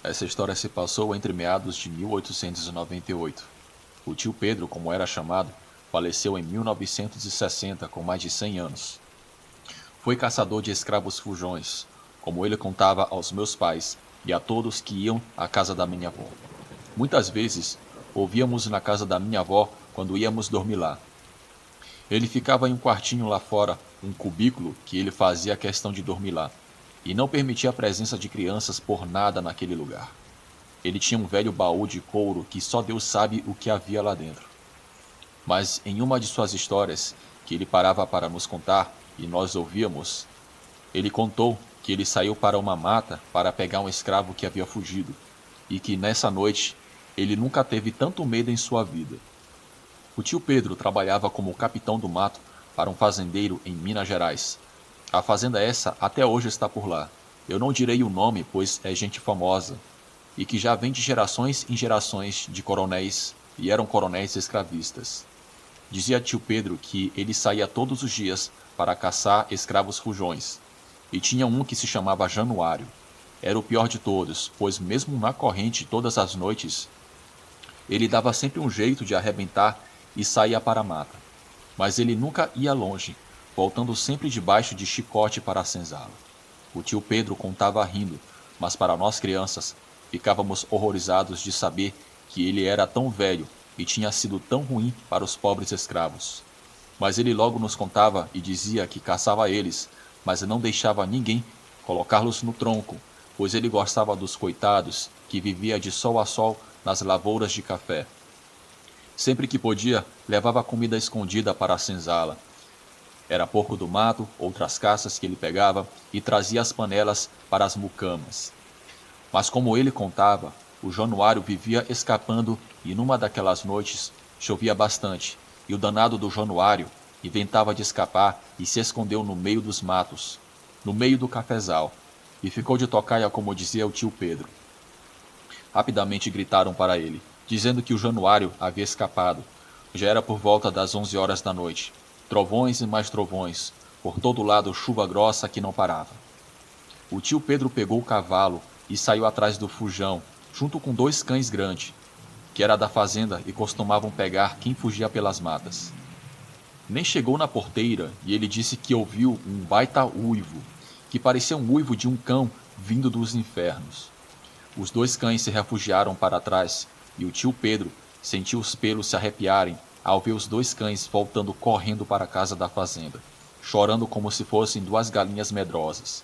Essa história se passou entre meados de 1898. O tio Pedro, como era chamado, faleceu em 1960 com mais de 100 anos. Foi caçador de escravos fujões, como ele contava aos meus pais e a todos que iam à casa da minha avó. Muitas vezes, ouvíamos na casa da minha avó quando íamos dormir lá. Ele ficava em um quartinho lá fora, um cubículo que ele fazia questão de dormir lá, e não permitia a presença de crianças por nada naquele lugar. Ele tinha um velho baú de couro que só Deus sabe o que havia lá dentro. Mas em uma de suas histórias, que ele parava para nos contar e nós ouvíamos, ele contou que ele saiu para uma mata para pegar um escravo que havia fugido, e que nessa noite ele nunca teve tanto medo em sua vida. O tio Pedro trabalhava como capitão do mato para um fazendeiro em Minas Gerais. A fazenda essa até hoje está por lá. Eu não direi o nome, pois é gente famosa, e que já vem de gerações em gerações de coronéis, e eram coronéis escravistas. Dizia tio Pedro que ele saía todos os dias para caçar escravos fujões, e tinha um que se chamava Januário. Era o pior de todos, pois mesmo na corrente todas as noites, ele dava sempre um jeito de arrebentar e saía para a mata. Mas ele nunca ia longe, voltando sempre debaixo de chicote para a senzala. O tio Pedro contava rindo, mas para nós crianças, ficávamos horrorizados de saber que ele era tão velho e tinha sido tão ruim para os pobres escravos. Mas ele logo nos contava e dizia que caçava eles, mas não deixava ninguém colocá-los no tronco, pois ele gostava dos coitados que vivia de sol a sol nas lavouras de café. Sempre que podia, levava comida escondida para a senzala. Era porco do mato, outras caças que ele pegava e trazia as panelas para as mucamas. Mas como ele contava, o Januário vivia escapando e numa daquelas noites chovia bastante, e o danado do Januário inventava de escapar e se escondeu no meio dos matos, no meio do cafezal, e ficou de tocaia como dizia o tio Pedro. Rapidamente gritaram para ele, dizendo que o Januário havia escapado. Já era por volta das 11 horas da noite. Trovões e mais trovões, por todo lado chuva grossa que não parava. O tio Pedro pegou o cavalo e saiu atrás do fujão, junto com 2 cães grandes, que era da fazenda e costumavam pegar quem fugia pelas matas. Nem chegou na porteira e ele disse que ouviu um baita uivo, que parecia um uivo de um cão vindo dos infernos. Os 2 cães se refugiaram para trás e o tio Pedro sentiu os pelos se arrepiarem ao ver os 2 cães voltando correndo para a casa da fazenda, chorando como se fossem 2 galinhas medrosas.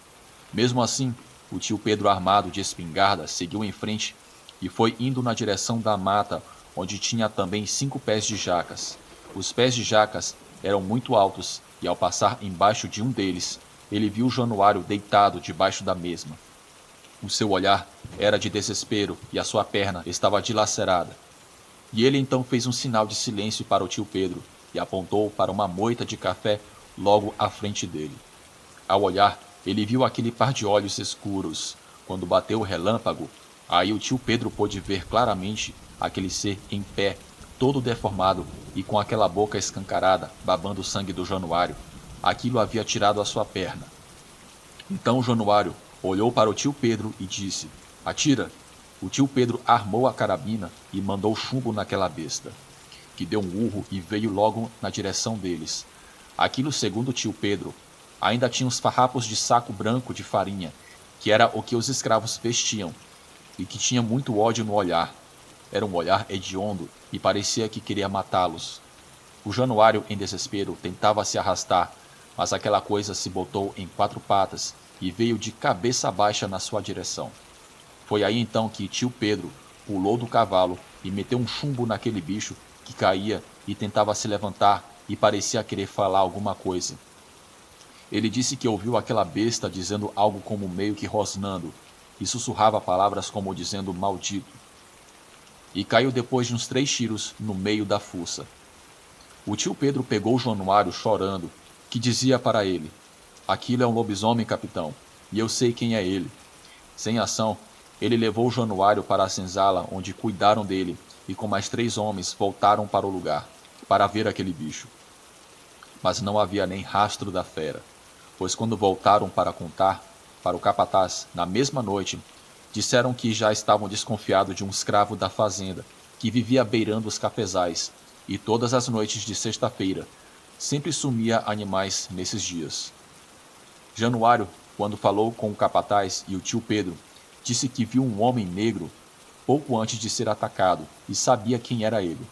Mesmo assim, o tio Pedro, armado de espingarda, seguiu em frente e foi indo na direção da mata, onde tinha também 5 pés de jacas. Os pés de jacas eram muito altos e, ao passar embaixo de um deles, ele viu o Januário deitado debaixo da mesma. O seu olhar era de desespero e a sua perna estava dilacerada. E ele então fez um sinal de silêncio para o tio Pedro e apontou para uma moita de café logo à frente dele. Ao olhar, ele viu aquele par de olhos escuros. Quando bateu o relâmpago, aí o tio Pedro pôde ver claramente aquele ser em pé, todo deformado e com aquela boca escancarada, babando o sangue do Januário. Aquilo havia tirado a sua perna. Então o Januário olhou para o tio Pedro e disse: "Atira!" O tio Pedro armou a carabina e mandou chumbo naquela besta, que deu um urro e veio logo na direção deles. Aquilo, segundo o tio Pedro, ainda tinha uns farrapos de saco branco de farinha, que era o que os escravos vestiam, e que tinha muito ódio no olhar. Era um olhar hediondo e parecia que queria matá-los. O Januário, em desespero, tentava se arrastar, mas aquela coisa se botou em 4 patas e veio de cabeça baixa na sua direção. Foi aí então que tio Pedro pulou do cavalo e meteu um chumbo naquele bicho que caía e tentava se levantar e parecia querer falar alguma coisa. Ele disse que ouviu aquela besta dizendo algo como meio que rosnando e sussurrava palavras como dizendo maldito. E caiu depois de uns 3 tiros no meio da fuça. O tio Pedro pegou o Januário chorando, que dizia para ele: "Aquilo é um lobisomem, capitão, e eu sei quem é ele." Sem ação, ele levou o Januário para a senzala, onde cuidaram dele, e com mais 3 homens voltaram para o lugar, para ver aquele bicho. Mas não havia nem rastro da fera, pois quando voltaram para contar para o capataz, na mesma noite, Disseram que já estavam desconfiados de um escravo da fazenda, que vivia beirando os cafezais, e todas as noites de sexta-feira sempre sumia animais nesses dias. Januário, quando falou com o capataz e o tio Pedro, disse que viu um homem negro pouco antes de ser atacado e sabia quem era ele.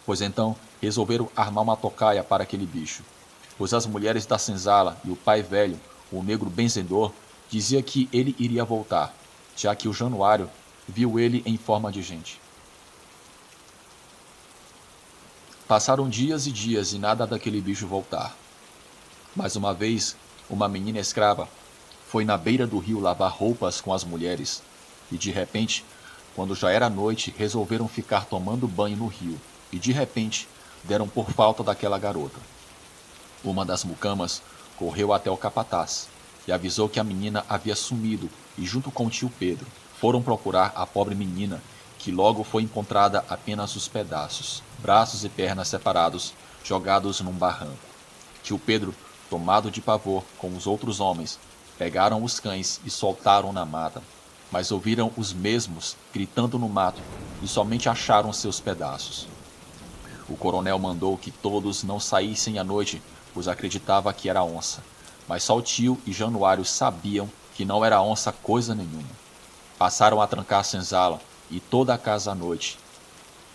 Pois então resolveram armar uma tocaia para aquele bicho, pois as mulheres da senzala e o pai velho, o negro benzedor, dizia que ele iria voltar, já que o Januário viu ele em forma de gente. Passaram dias e dias e nada daquele bicho voltar. Mais uma vez, uma menina escrava foi na beira do rio lavar roupas com as mulheres, e de repente, quando já era noite, resolveram ficar tomando banho no rio, e de repente deram por falta daquela garota. Uma das mucamas correu até o capataz e avisou que a menina havia sumido, e junto com o tio Pedro foram procurar a pobre menina, que logo foi encontrada apenas os pedaços, braços e pernas separados, jogados num barranco. Tio Pedro, tomado de pavor com os outros homens, pegaram os cães e soltaram na mata, mas ouviram os mesmos gritando no mato e somente acharam seus pedaços. O coronel mandou que todos não saíssem à noite, pois acreditava que era onça, mas só o tio e Januário sabiam que não era onça coisa nenhuma. Passaram a trancar a senzala e toda a casa à noite.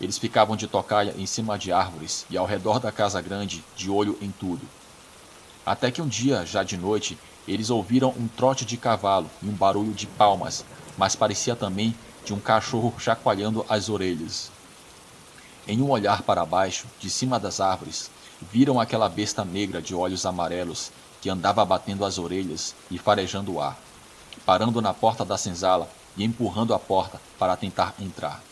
Eles ficavam de tocaia em cima de árvores e ao redor da casa grande, de olho em tudo. Até que um dia, já de noite, eles ouviram um trote de cavalo e um barulho de palmas, mas parecia também de um cachorro chacoalhando as orelhas. Em um olhar para baixo, de cima das árvores, viram aquela besta negra de olhos amarelos que andava batendo as orelhas e farejando o ar, parando na porta da senzala e empurrando a porta para tentar entrar.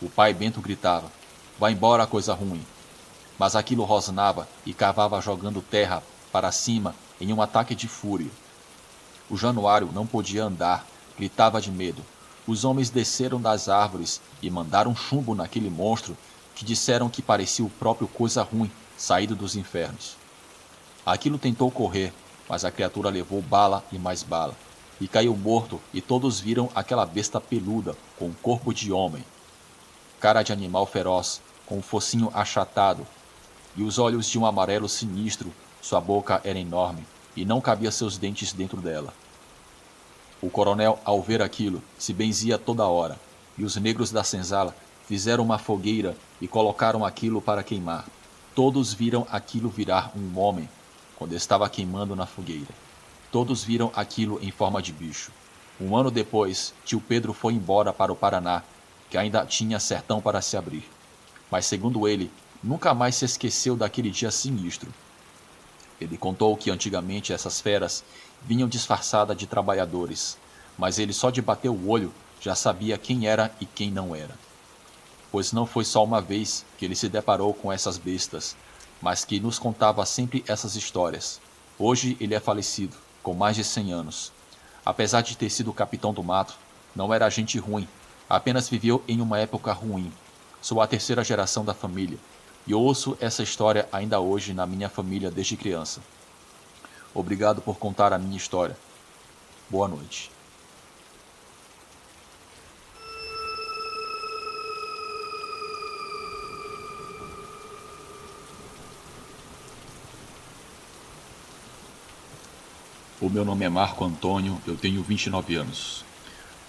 O pai Bento gritava: "Vai embora, coisa ruim!" Mas aquilo rosnava e cavava jogando terra para cima em um ataque de fúria. O Januário não podia andar, gritava de medo. Os homens desceram das árvores e mandaram chumbo naquele monstro que disseram que parecia o próprio coisa ruim saído dos infernos. Aquilo tentou correr, mas a criatura levou bala e mais bala, e caiu morto, e todos viram aquela besta peluda com um corpo de homem, cara de animal feroz, com o focinho achatado, e os olhos de um amarelo sinistro. Sua boca era enorme, e não cabia seus dentes dentro dela. O coronel, ao ver aquilo, se benzia toda hora, e os negros da senzala fizeram uma fogueira e colocaram aquilo para queimar. Todos viram aquilo virar um homem, quando estava queimando na fogueira. Todos viram aquilo em forma de bicho. Um ano depois, tio Pedro foi embora para o Paraná, que ainda tinha sertão para se abrir. Mas, segundo ele, nunca mais se esqueceu daquele dia sinistro. Ele contou que antigamente essas feras vinham disfarçadas de trabalhadores, mas ele só de bater o olho já sabia quem era e quem não era. Pois não foi só uma vez que ele se deparou com essas bestas, mas que nos contava sempre essas histórias. Hoje ele é falecido, com mais de 100 anos. Apesar de ter sido capitão do mato, não era gente ruim, apenas viveu em uma época ruim. Sou a terceira geração da família, e ouço essa história ainda hoje na minha família desde criança. Obrigado por contar a minha história. Boa noite. O meu nome é Marco Antônio, eu tenho 29 anos.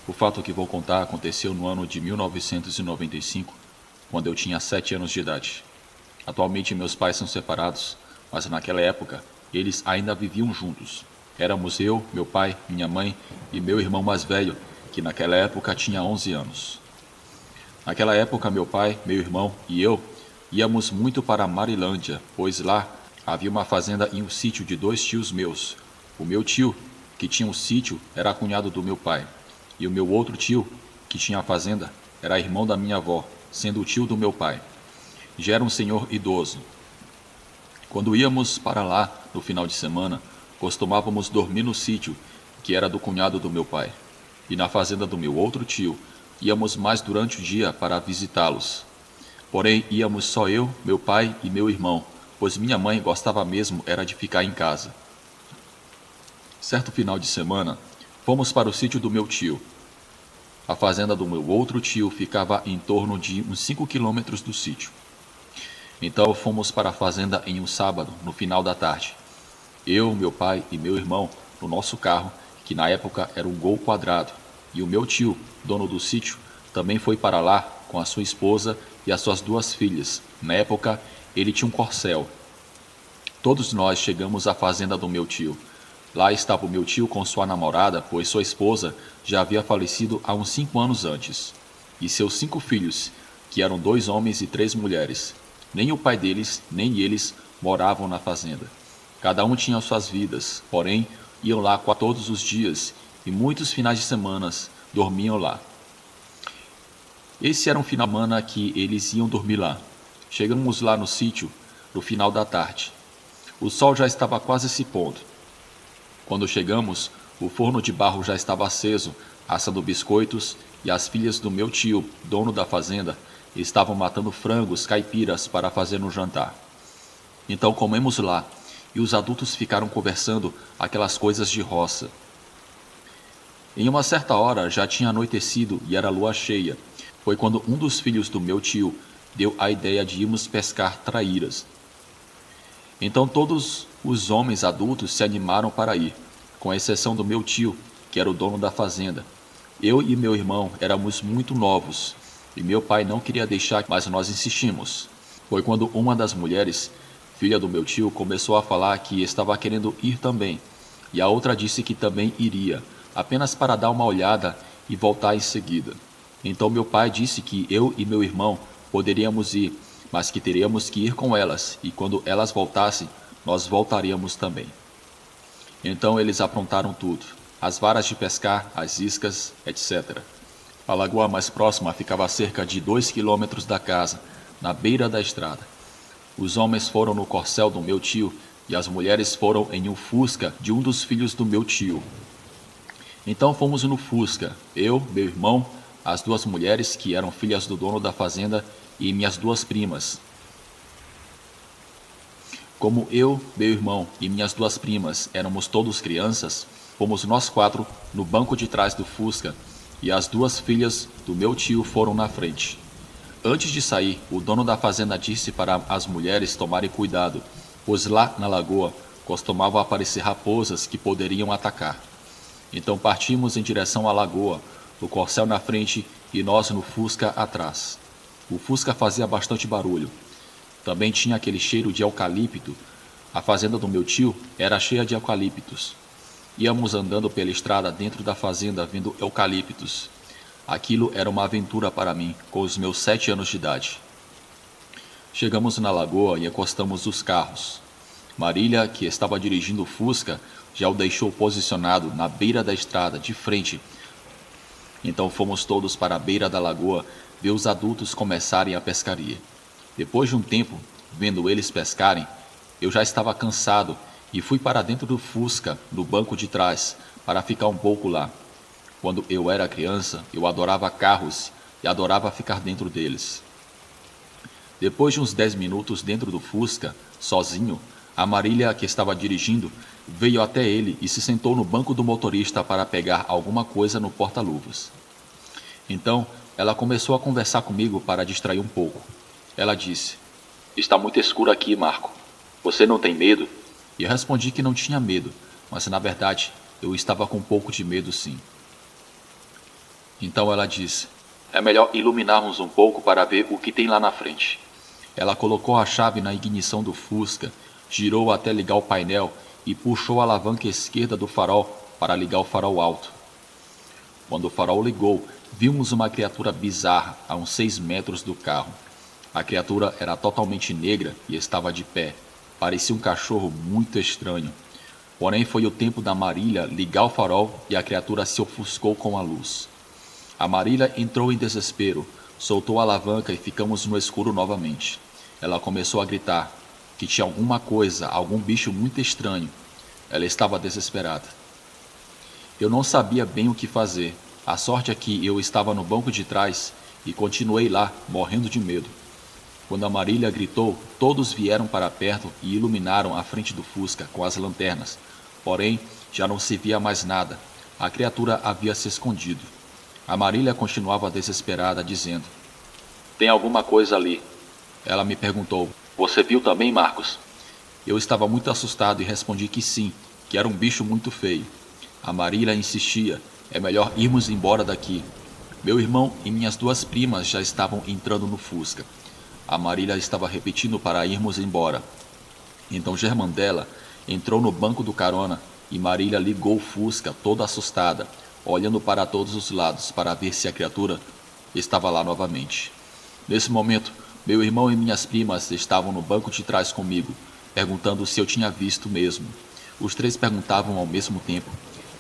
O fato que vou contar aconteceu no ano de 1995, quando eu tinha 7 anos de idade. Atualmente meus pais são separados, mas naquela época eles ainda viviam juntos. Éramos eu, meu pai, minha mãe e meu irmão mais velho, que naquela época tinha 11 anos. Naquela época meu pai, meu irmão e eu íamos muito para Marilândia, pois lá havia uma fazenda e um sítio de 2 tios meus. O meu tio, que tinha um sítio, era cunhado do meu pai, e o meu outro tio, que tinha a fazenda, era irmão da minha avó, sendo o tio do meu pai. Já era um senhor idoso. Quando íamos para lá, no final de semana, costumávamos dormir no sítio, que era do cunhado do meu pai, e na fazenda do meu outro tio, íamos mais durante o dia para visitá-los. Porém, íamos só eu, meu pai e meu irmão, pois minha mãe gostava mesmo era de ficar em casa. Certo final de semana, fomos para o sítio do meu tio. A fazenda do meu outro tio ficava em torno de uns 5 quilômetros do sítio. Então fomos para a fazenda em um sábado, no final da tarde. Eu, meu pai e meu irmão, no nosso carro, que na época era um Gol quadrado, e o meu tio, dono do sítio, também foi para lá com a sua esposa e as suas 2 filhas. Na época, ele tinha um Corcel. Todos nós chegamos à fazenda do meu tio. Lá estava o meu tio com sua namorada, pois sua esposa já havia falecido há uns 5 anos antes, e seus 5 filhos, que eram 2 homens e 3 mulheres. Nem o pai deles, nem eles moravam na fazenda. Cada um tinha suas vidas, porém, iam lá todos os dias, e muitos finais de semana dormiam lá. Esse era um final de semana que eles iam dormir lá. Chegamos lá no sítio no final da tarde. O sol já estava quase se pondo. Quando chegamos, o forno de barro já estava aceso, assando biscoitos, e as filhas do meu tio, dono da fazenda, estavam matando frangos caipiras para fazer no jantar. Então comemos lá, e os adultos ficaram conversando aquelas coisas de roça. Em uma certa hora já tinha anoitecido e era lua cheia. Foi quando um dos filhos do meu tio deu a ideia de irmos pescar traíras. Então todos os homens adultos se animaram para ir, com exceção do meu tio, que era o dono da fazenda. Eu e meu irmão éramos muito novos, e meu pai não queria deixar, mas nós insistimos. Foi quando uma das mulheres, filha do meu tio, começou a falar que estava querendo ir também, e a outra disse que também iria, apenas para dar uma olhada e voltar em seguida. Então meu pai disse que eu e meu irmão poderíamos ir, mas que teríamos que ir com elas, e quando elas voltassem, nós voltaríamos também. Então eles aprontaram tudo, as varas de pescar, as iscas, etc. A lagoa mais próxima ficava a cerca de 2 quilômetros da casa, na beira da estrada. Os homens foram no corcel do meu tio, e as mulheres foram em um Fusca de um dos filhos do meu tio. Então fomos no Fusca, eu, meu irmão, as 2 mulheres que eram filhas do dono da fazenda e minhas 2 primas. Como eu, meu irmão e minhas 2 primas éramos todos crianças, fomos nós 4 no banco de trás do Fusca e as 2 filhas do meu tio foram na frente. Antes de sair, o dono da fazenda disse para as mulheres tomarem cuidado, pois lá na lagoa costumavam aparecer raposas que poderiam atacar. Então partimos em direção à lagoa, o corcel na frente e nós no Fusca atrás. O Fusca fazia bastante barulho. Também tinha aquele cheiro de eucalipto. A fazenda do meu tio era cheia de eucaliptos. Íamos andando pela estrada dentro da fazenda vendo eucaliptos. Aquilo era uma aventura para mim, com os meus 7 anos de idade. Chegamos na lagoa e encostamos os carros. Marília, que estava dirigindo o Fusca, já o deixou posicionado na beira da estrada, de frente. Então fomos todos para a beira da lagoa ver os adultos começarem a pescaria. Depois de um tempo, vendo eles pescarem, eu já estava cansado e fui para dentro do Fusca, no banco de trás, para ficar um pouco lá. Quando eu era criança, eu adorava carros e adorava ficar dentro deles. Depois de uns 10 minutos dentro do Fusca, sozinho, a Marília, que estava dirigindo, veio até ele e se sentou no banco do motorista para pegar alguma coisa no porta-luvas. Então, ela começou a conversar comigo para distrair um pouco. Ela disse: "Está muito escuro aqui, Marco. Você não tem medo?" E eu respondi que não tinha medo, mas na verdade eu estava com um pouco de medo, sim. Então ela disse: "É melhor iluminarmos um pouco para ver o que tem lá na frente." Ela colocou a chave na ignição do Fusca, girou até ligar o painel e puxou a alavanca esquerda do farol para ligar o farol alto. Quando o farol ligou, vimos uma criatura bizarra a uns 6 metros do carro. A criatura era totalmente negra e estava de pé. Parecia um cachorro muito estranho. Porém, foi o tempo da Marília ligar o farol e a criatura se ofuscou com a luz. A Marília entrou em desespero, soltou a alavanca e ficamos no escuro novamente. Ela começou a gritar que tinha alguma coisa, algum bicho muito estranho. Ela estava desesperada. Eu não sabia bem o que fazer. A sorte é que eu estava no banco de trás e continuei lá, morrendo de medo. Quando a Marília gritou, todos vieram para perto e iluminaram a frente do Fusca com as lanternas. Porém, já não se via mais nada. A criatura havia se escondido. A Marília continuava desesperada, dizendo: Tem alguma coisa ali. Ela me perguntou: Você viu também, Marcos? Eu estava muito assustado e respondi que sim, que era um bicho muito feio. A Marília insistia: É melhor irmos embora daqui. Meu irmão e minhas duas primas já estavam entrando no Fusca. A Marília estava repetindo para irmos embora. Então Germandela entrou no banco do carona e Marília ligou o Fusca toda assustada, olhando para todos os lados para ver se a criatura estava lá novamente. Nesse momento, meu irmão e minhas primas estavam no banco de trás comigo, perguntando se eu tinha visto mesmo. Os três perguntavam ao mesmo tempo,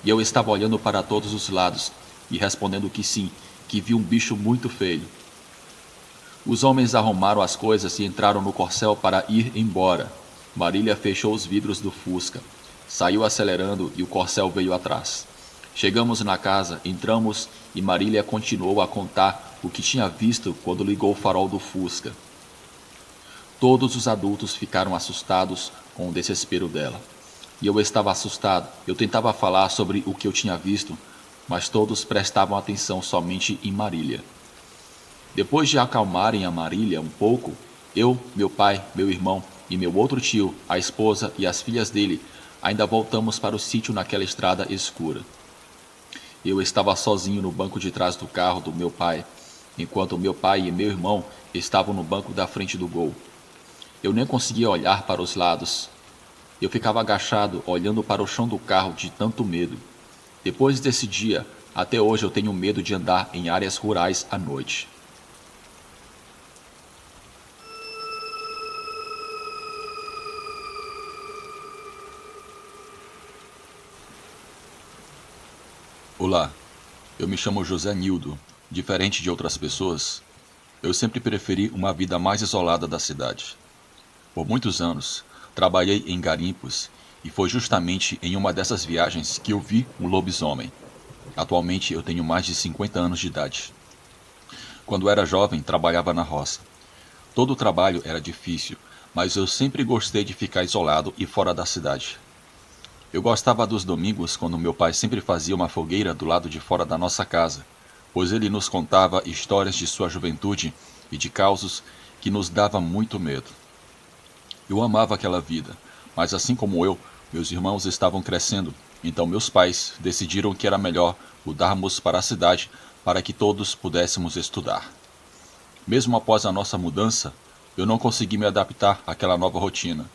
e eu estava olhando para todos os lados e respondendo que sim, que vi um bicho muito feio. Os homens arrumaram as coisas e entraram no corcel para ir embora. Marília fechou os vidros do Fusca, saiu acelerando e o corcel veio atrás. Chegamos na casa, entramos e Marília continuou a contar o que tinha visto quando ligou o farol do Fusca. Todos os adultos ficaram assustados com o desespero dela. E eu estava assustado. Eu tentava falar sobre o que eu tinha visto, mas todos prestavam atenção somente em Marília. Depois de acalmarem a Marília um pouco, eu, meu pai, meu irmão e meu outro tio, a esposa e as filhas dele, ainda voltamos para o sítio naquela estrada escura. Eu estava sozinho no banco de trás do carro do meu pai, enquanto meu pai e meu irmão estavam no banco da frente do Gol. Eu nem conseguia olhar para os lados. Eu ficava agachado, olhando para o chão do carro de tanto medo. Depois desse dia, até hoje eu tenho medo de andar em áreas rurais à noite. Olá, eu me chamo José Nildo. Diferente de outras pessoas, eu sempre preferi uma vida mais isolada da cidade. Por muitos anos, trabalhei em garimpos e foi justamente em uma dessas viagens que eu vi um lobisomem. Atualmente eu tenho mais de 50 anos de idade. Quando era jovem, trabalhava na roça. Todo o trabalho era difícil, mas eu sempre gostei de ficar isolado e fora da cidade. Eu gostava dos domingos quando meu pai sempre fazia uma fogueira do lado de fora da nossa casa, pois ele nos contava histórias de sua juventude e de causos que nos dava muito medo. Eu amava aquela vida, mas assim como eu, meus irmãos estavam crescendo, então meus pais decidiram que era melhor mudarmos para a cidade para que todos pudéssemos estudar. Mesmo após a nossa mudança, eu não consegui me adaptar àquela nova rotina.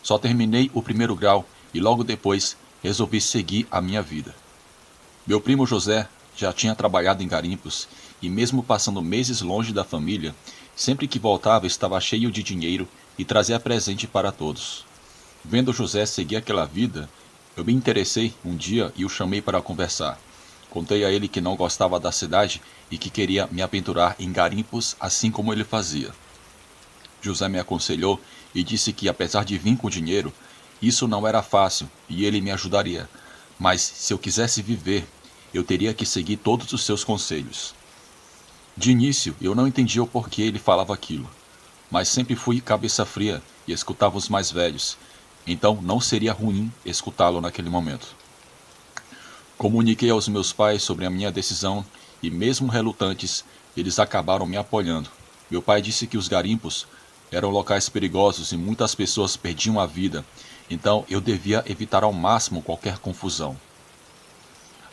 Só terminei o primeiro grau e logo depois resolvi seguir a minha vida. Meu primo José já tinha trabalhado em garimpos e mesmo passando meses longe da família, sempre que voltava estava cheio de dinheiro e trazia presente para todos. Vendo José seguir aquela vida, eu me interessei um dia e o chamei para conversar. Contei a ele que não gostava da cidade e que queria me aventurar em garimpos assim como ele fazia. José me aconselhou e disse que apesar de vir com dinheiro, isso não era fácil e ele me ajudaria, mas se eu quisesse viver, eu teria que seguir todos os seus conselhos. De início, eu não entendia o porquê ele falava aquilo, mas sempre fui cabeça fria e escutava os mais velhos, então não seria ruim escutá-lo naquele momento. Comuniquei aos meus pais sobre a minha decisão e, mesmo relutantes, eles acabaram me apoiando. Meu pai disse que os garimpos eram locais perigosos e muitas pessoas perdiam a vida, então eu devia evitar ao máximo qualquer confusão.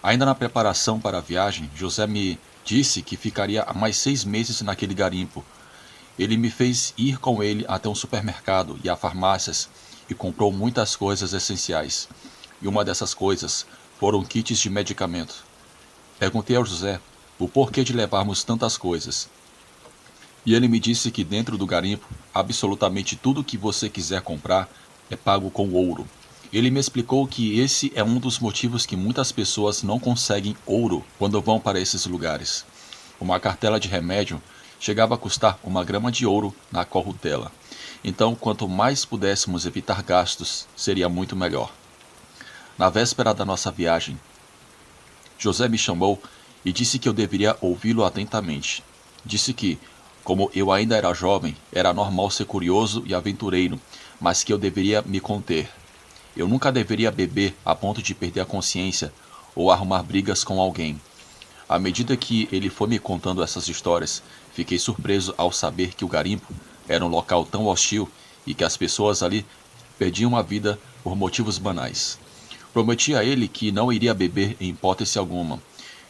Ainda na preparação para a viagem, José me disse que ficaria mais 6 meses naquele garimpo. Ele me fez ir com ele até um supermercado e a farmácias e comprou muitas coisas essenciais. E uma dessas coisas foram kits de medicamento. Perguntei ao José o porquê de levarmos tantas coisas. E ele me disse que dentro do garimpo, absolutamente tudo que você quiser comprar é pago com ouro. Ele me explicou que esse é um dos motivos que muitas pessoas não conseguem ouro quando vão para esses lugares. Uma cartela de remédio chegava a custar 1 grama de ouro na corrutela. Então, quanto mais pudéssemos evitar gastos, seria muito melhor. Na véspera da nossa viagem, José me chamou e disse que eu deveria ouvi-lo atentamente. Disse que, como eu ainda era jovem, era normal ser curioso e aventureiro, mas que eu deveria me conter. Eu nunca deveria beber a ponto de perder a consciência ou arrumar brigas com alguém. À medida que ele foi me contando essas histórias, fiquei surpreso ao saber que o garimpo era um local tão hostil e que as pessoas ali perdiam a vida por motivos banais. Prometi a ele que não iria beber em hipótese alguma.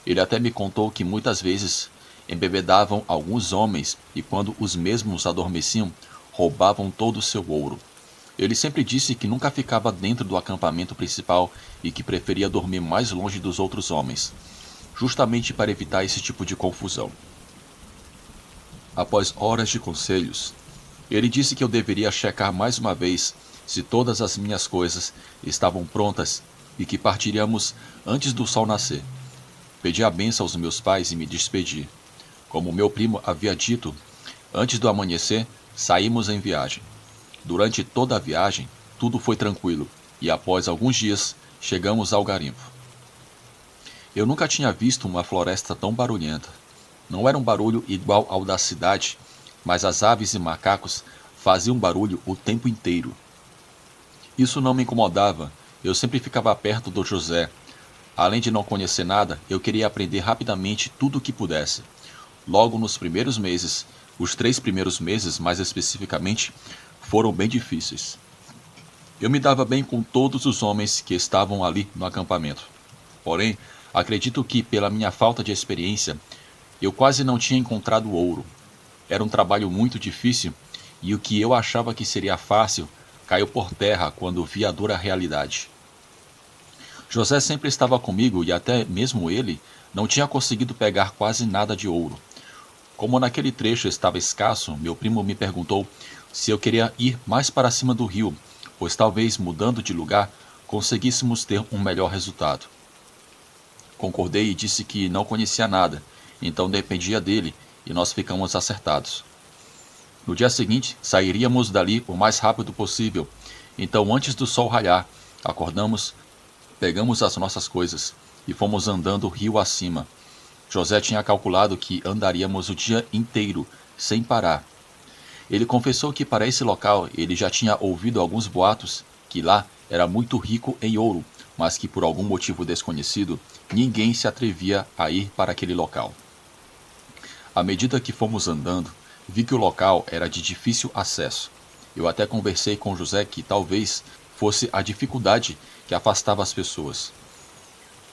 Ele até me contou que muitas vezes embebedavam alguns homens e, quando os mesmos adormeciam, roubavam todo o seu ouro. Ele sempre disse que nunca ficava dentro do acampamento principal e que preferia dormir mais longe dos outros homens, justamente para evitar esse tipo de confusão. Após horas de conselhos, ele disse que eu deveria checar mais uma vez se todas as minhas coisas estavam prontas e que partiríamos antes do sol nascer. Pedi a benção aos meus pais e me despedi. Como meu primo havia dito, antes do amanhecer, saímos em viagem. Durante toda a viagem, tudo foi tranquilo e após alguns dias, chegamos ao garimpo. Eu nunca tinha visto uma floresta tão barulhenta. Não era um barulho igual ao da cidade, mas as aves e macacos faziam barulho o tempo inteiro. Isso não me incomodava, eu sempre ficava perto do José. Além de não conhecer nada, eu queria aprender rapidamente tudo o que pudesse. Logo nos primeiros meses, os 3 primeiros meses mais especificamente, foram bem difíceis. Eu me dava bem com todos os homens que estavam ali no acampamento. Porém, acredito que pela minha falta de experiência, eu quase não tinha encontrado ouro. Era um trabalho muito difícil e o que eu achava que seria fácil caiu por terra quando vi a dura realidade. José sempre estava comigo e até mesmo ele não tinha conseguido pegar quase nada de ouro. Como naquele trecho estava escasso, meu primo me perguntou se eu queria ir mais para cima do rio, pois talvez mudando de lugar conseguíssemos ter um melhor resultado. Concordei e disse que não conhecia nada, então dependia dele e nós ficamos acertados. No dia seguinte, sairíamos dali o mais rápido possível, então antes do sol raiar, acordamos, pegamos as nossas coisas e fomos andando rio acima. José tinha calculado que andaríamos o dia inteiro, sem parar. Ele confessou que para esse local ele já tinha ouvido alguns boatos que lá era muito rico em ouro, mas que por algum motivo desconhecido, ninguém se atrevia a ir para aquele local. À medida que fomos andando, vi que o local era de difícil acesso. Eu até conversei com José que talvez fosse a dificuldade que afastava as pessoas.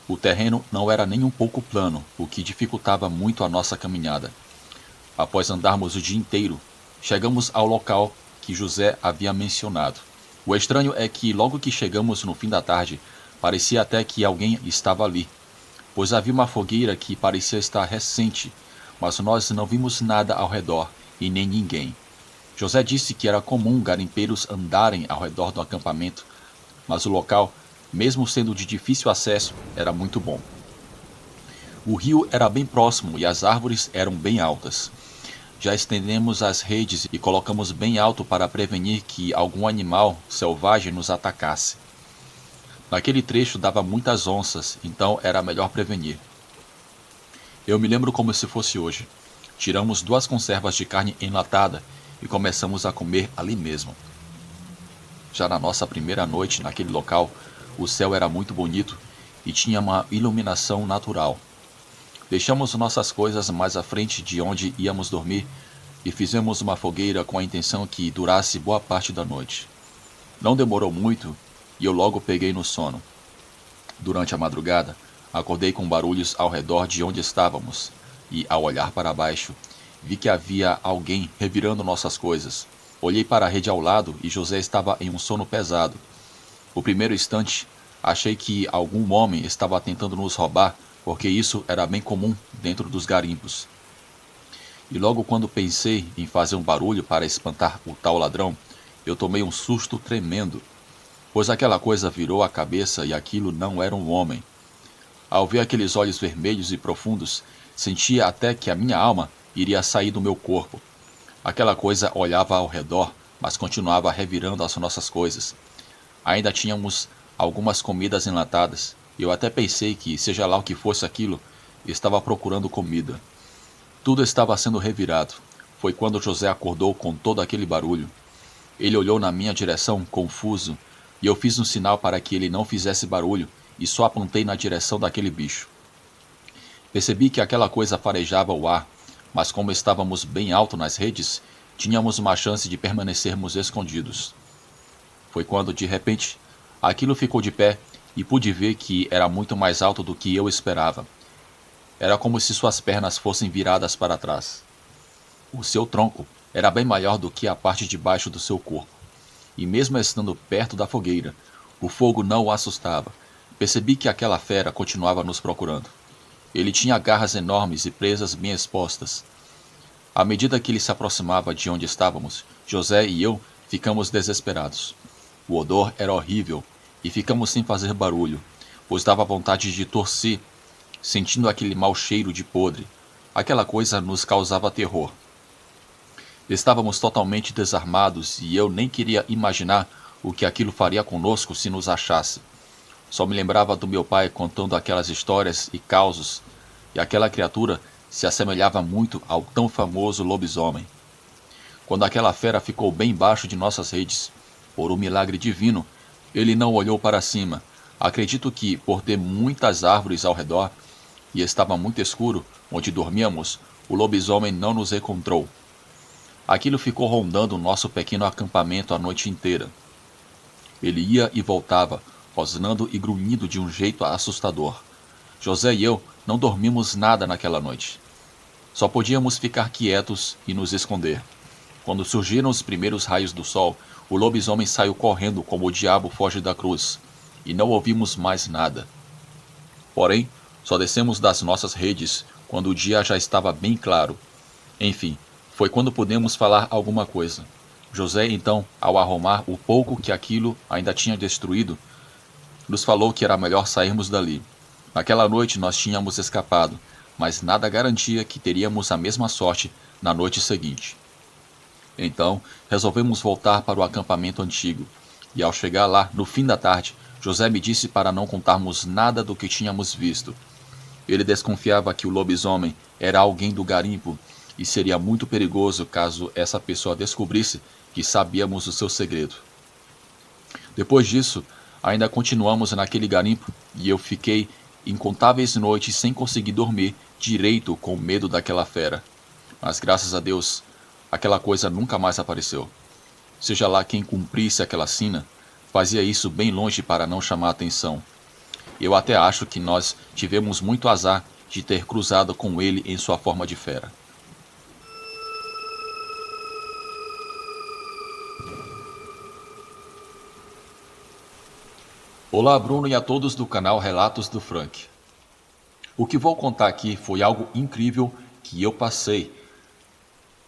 O terreno não era nem um pouco plano, o que dificultava muito a nossa caminhada. Após andarmos o dia inteiro, chegamos ao local que José havia mencionado. O estranho é que logo que chegamos no fim da tarde, parecia até que alguém estava ali, pois havia uma fogueira que parecia estar recente, mas nós não vimos nada ao redor e nem ninguém. José disse que era comum garimpeiros andarem ao redor do acampamento, mas o local, mesmo sendo de difícil acesso, era muito bom. O rio era bem próximo e as árvores eram bem altas. Já estendemos as redes e colocamos bem alto para prevenir que algum animal selvagem nos atacasse. Naquele trecho dava muitas onças, então era melhor prevenir. Eu me lembro como se fosse hoje. Tiramos 2 conservas de carne enlatada e começamos a comer ali mesmo. Já na nossa primeira noite naquele local, o céu era muito bonito e tinha uma iluminação natural. Deixamos nossas coisas mais à frente de onde íamos dormir e fizemos uma fogueira com a intenção que durasse boa parte da noite. Não demorou muito e eu logo peguei no sono. Durante a madrugada, acordei com barulhos ao redor de onde estávamos e, ao olhar para baixo, vi que havia alguém revirando nossas coisas. Olhei para a rede ao lado e José estava em um sono pesado. O primeiro instante, achei que algum homem estava tentando nos roubar, porque isso era bem comum dentro dos garimpos. E logo quando pensei em fazer um barulho para espantar o tal ladrão, eu tomei um susto tremendo, pois aquela coisa virou a cabeça e aquilo não era um homem. Ao ver aqueles olhos vermelhos e profundos, sentia até que a minha alma iria sair do meu corpo. Aquela coisa olhava ao redor, mas continuava revirando as nossas coisas. Ainda tínhamos algumas comidas enlatadas, e eu até pensei que, seja lá o que fosse aquilo, estava procurando comida. Tudo estava sendo revirado. Foi quando José acordou com todo aquele barulho. Ele olhou na minha direção, confuso, e eu fiz um sinal para que ele não fizesse barulho, e só apontei na direção daquele bicho. Percebi que aquela coisa farejava o ar, mas como estávamos bem alto nas redes, tínhamos uma chance de permanecermos escondidos. Foi quando, de repente, aquilo ficou de pé e pude ver que era muito mais alto do que eu esperava. Era como se suas pernas fossem viradas para trás. O seu tronco era bem maior do que a parte de baixo do seu corpo. E mesmo estando perto da fogueira, o fogo não o assustava. Percebi que aquela fera continuava nos procurando. Ele tinha garras enormes e presas bem expostas. À medida que ele se aproximava de onde estávamos, José e eu ficamos desesperados. O odor era horrível e ficamos sem fazer barulho, pois dava vontade de tossir, sentindo aquele mau cheiro de podre. Aquela coisa nos causava terror. Estávamos totalmente desarmados e eu nem queria imaginar o que aquilo faria conosco se nos achasse. Só me lembrava do meu pai contando aquelas histórias e causos, e aquela criatura se assemelhava muito ao tão famoso lobisomem. Quando aquela fera ficou bem embaixo de nossas redes, por um milagre divino, ele não olhou para cima. Acredito que, por ter muitas árvores ao redor, e estava muito escuro onde dormíamos, o lobisomem não nos encontrou. Aquilo ficou rondando o nosso pequeno acampamento a noite inteira. Ele ia e voltava, rosnando e grunhindo de um jeito assustador. José e eu não dormimos nada naquela noite. Só podíamos ficar quietos e nos esconder. Quando surgiram os primeiros raios do sol, o lobisomem saiu correndo como o diabo foge da cruz, e não ouvimos mais nada. Porém, só descemos das nossas redes quando o dia já estava bem claro. Enfim, foi quando pudemos falar alguma coisa. José, então, ao arrumar o pouco que aquilo ainda tinha destruído, nos falou que era melhor sairmos dali. Naquela noite nós tínhamos escapado, mas nada garantia que teríamos a mesma sorte na noite seguinte. Então, resolvemos voltar para o acampamento antigo, e ao chegar lá, no fim da tarde, José me disse para não contarmos nada do que tínhamos visto. Ele desconfiava que o lobisomem era alguém do garimpo, e seria muito perigoso caso essa pessoa descobrisse que sabíamos o seu segredo. Depois disso, ainda continuamos naquele garimpo, e eu fiquei incontáveis noites sem conseguir dormir direito com medo daquela fera. Mas graças a Deus, aquela coisa nunca mais apareceu. Seja lá quem cumprisse aquela sina, fazia isso bem longe para não chamar atenção. Eu até acho que nós tivemos muito azar de ter cruzado com ele em sua forma de fera. Olá, Bruno, e a todos do canal Relatos do Frank. O que vou contar aqui foi algo incrível que eu passei.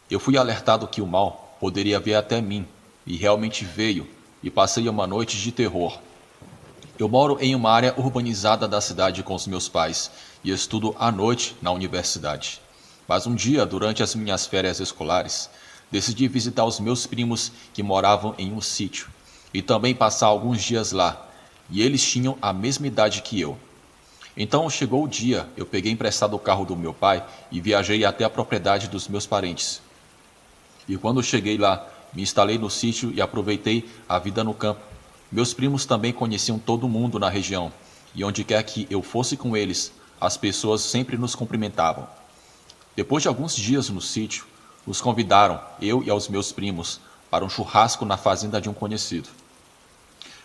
Eu fui alertado que o mal poderia vir até mim, e realmente veio, e passei uma noite de terror. Eu moro em uma área urbanizada da cidade com os meus pais, e estudo à noite na universidade. Mas um dia, durante as minhas férias escolares, decidi visitar os meus primos que moravam em um sítio, e também passar alguns dias lá, e eles tinham a mesma idade que eu. Então chegou o dia, eu peguei emprestado o carro do meu pai e viajei até a propriedade dos meus parentes. E quando cheguei lá, me instalei no sítio e aproveitei a vida no campo. Meus primos também conheciam todo mundo na região, e onde quer que eu fosse com eles, as pessoas sempre nos cumprimentavam. Depois de alguns dias no sítio, nos convidaram, eu e aos meus primos, para um churrasco na fazenda de um conhecido.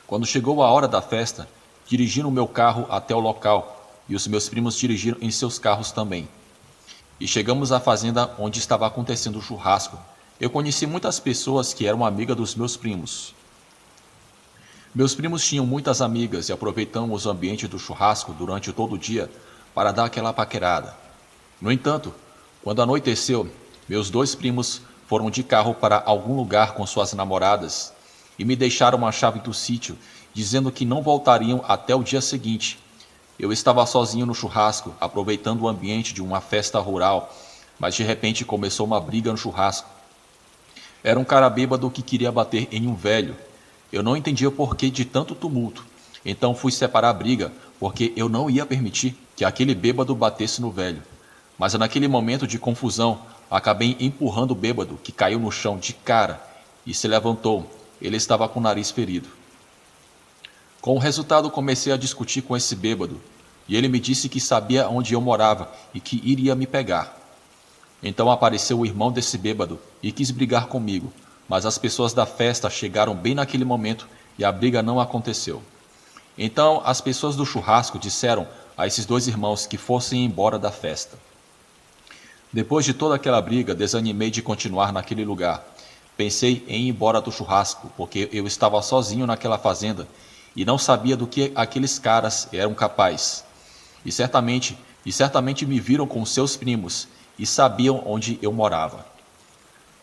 Quando chegou a hora da festa, dirigiram o meu carro até o local, e os meus primos dirigiram em seus carros também. E chegamos à fazenda onde estava acontecendo o churrasco. Eu conheci muitas pessoas que eram amigas dos meus primos. Meus primos tinham muitas amigas e aproveitamos o ambiente do churrasco durante todo o dia para dar aquela paquerada. No entanto, quando anoiteceu, meus dois primos foram de carro para algum lugar com suas namoradas e me deixaram a chave do sítio, dizendo que não voltariam até o dia seguinte. Eu estava sozinho no churrasco, aproveitando o ambiente de uma festa rural, mas de repente começou uma briga no churrasco. Era um cara bêbado que queria bater em um velho. Eu não entendia o porquê de tanto tumulto. Então fui separar a briga, porque eu não ia permitir que aquele bêbado batesse no velho. Mas naquele momento de confusão, acabei empurrando o bêbado, que caiu no chão de cara e se levantou. Ele estava com o nariz ferido. Com o resultado, comecei a discutir com esse bêbado. e ele me disse que sabia onde eu morava e que iria me pegar. Então apareceu o irmão desse bêbado e quis brigar comigo, mas as pessoas da festa chegaram bem naquele momento e a briga não aconteceu. Então as pessoas do churrasco disseram a esses dois irmãos que fossem embora da festa. Depois de toda aquela briga, desanimei de continuar naquele lugar. Pensei em ir embora do churrasco, porque eu estava sozinho naquela fazenda e não sabia do que aqueles caras eram capazes. E certamente me viram com seus primos e sabiam onde eu morava.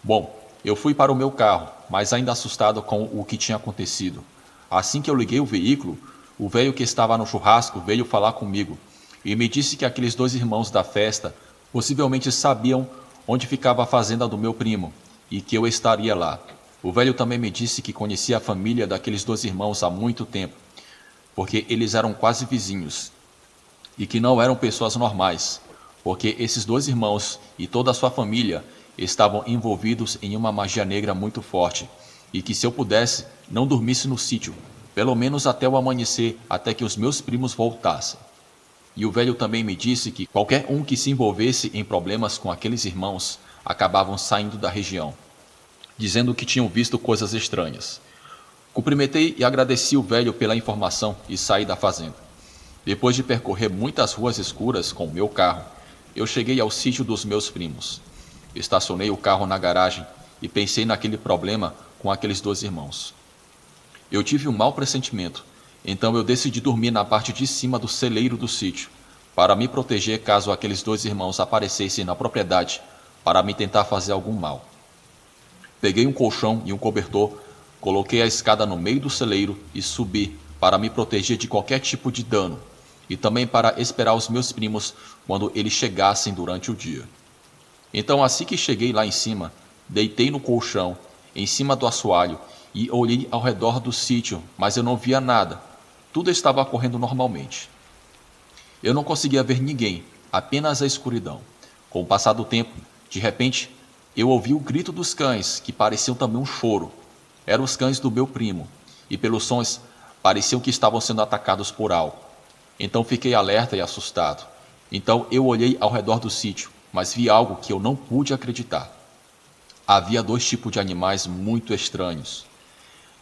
Bom, eu fui para o meu carro, mas ainda assustado com o que tinha acontecido. Assim que eu liguei o veículo, o velho que estava no churrasco veio falar comigo e me disse que aqueles dois irmãos da festa possivelmente sabiam onde ficava a fazenda do meu primo e que eu estaria lá. O velho também me disse que conhecia a família daqueles dois irmãos há muito tempo, porque eles eram quase vizinhos, e que não eram pessoas normais, porque esses dois irmãos e toda a sua família estavam envolvidos em uma magia negra muito forte, e que se eu pudesse, não dormisse no sítio, pelo menos até o amanhecer, até que os meus primos voltassem. E o velho também me disse que qualquer um que se envolvesse em problemas com aqueles irmãos acabavam saindo da região, dizendo que tinham visto coisas estranhas. Cumprimentei e agradeci o velho pela informação e saí da fazenda. Depois de percorrer muitas ruas escuras com o meu carro, eu cheguei ao sítio dos meus primos. Estacionei o carro na garagem e pensei naquele problema com aqueles dois irmãos. Eu tive um mau pressentimento, então eu decidi dormir na parte de cima do celeiro do sítio, para me proteger caso aqueles dois irmãos aparecessem na propriedade para me tentar fazer algum mal. Peguei um colchão e um cobertor, coloquei a escada no meio do celeiro e subi para me proteger de qualquer tipo de dano, e também para esperar os meus primos quando eles chegassem durante o dia. Então, assim que cheguei lá em cima, deitei no colchão, em cima do assoalho, e olhei ao redor do sítio, mas eu não via nada. Tudo estava ocorrendo normalmente. Eu não conseguia ver ninguém, apenas a escuridão. Com o passar do tempo, de repente, eu ouvi o grito dos cães, que pareciam também um choro. Eram os cães do meu primo, e pelos sons, pareciam que estavam sendo atacados por algo. Então fiquei alerta e assustado. Então eu olhei ao redor do sítio, mas vi algo que eu não pude acreditar. Havia dois tipos de animais muito estranhos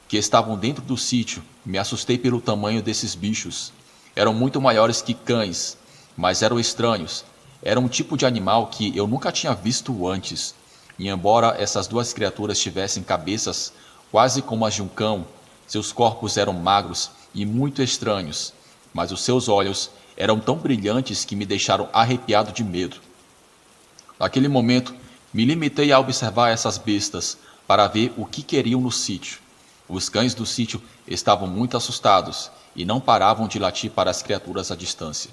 que estavam dentro do sítio. Me assustei pelo tamanho desses bichos. Eram muito maiores que cães, mas eram estranhos. Era um tipo de animal que eu nunca tinha visto antes. E embora essas duas criaturas tivessem cabeças quase como as de um cão, seus corpos eram magros e muito estranhos, mas os seus olhos eram tão brilhantes que me deixaram arrepiado de medo. Naquele momento, me limitei a observar essas bestas para ver o que queriam no sítio. Os cães do sítio estavam muito assustados e não paravam de latir para as criaturas à distância.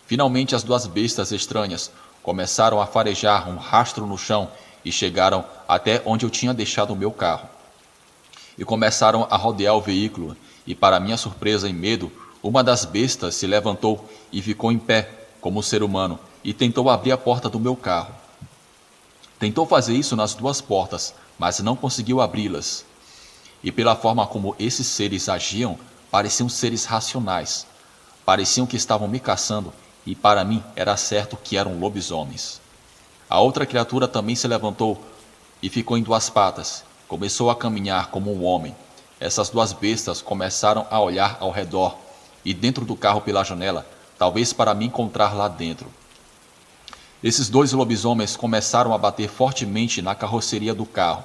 Finalmente, as duas bestas estranhas começaram a farejar um rastro no chão e chegaram até onde eu tinha deixado o meu carro. E começaram a rodear o veículo, e para minha surpresa e medo, uma das bestas se levantou e ficou em pé, como um ser humano, e tentou abrir a porta do meu carro. Tentou fazer isso nas duas portas, mas não conseguiu abri-las. E pela forma como esses seres agiam, pareciam seres racionais. Pareciam que estavam me caçando, e para mim era certo que eram lobisomens. A outra criatura também se levantou e ficou em duas patas. Começou a caminhar como um homem. Essas duas bestas começaram a olhar ao redor e dentro do carro pela janela, talvez para me encontrar lá dentro. Esses dois lobisomens começaram a bater fortemente na carroceria do carro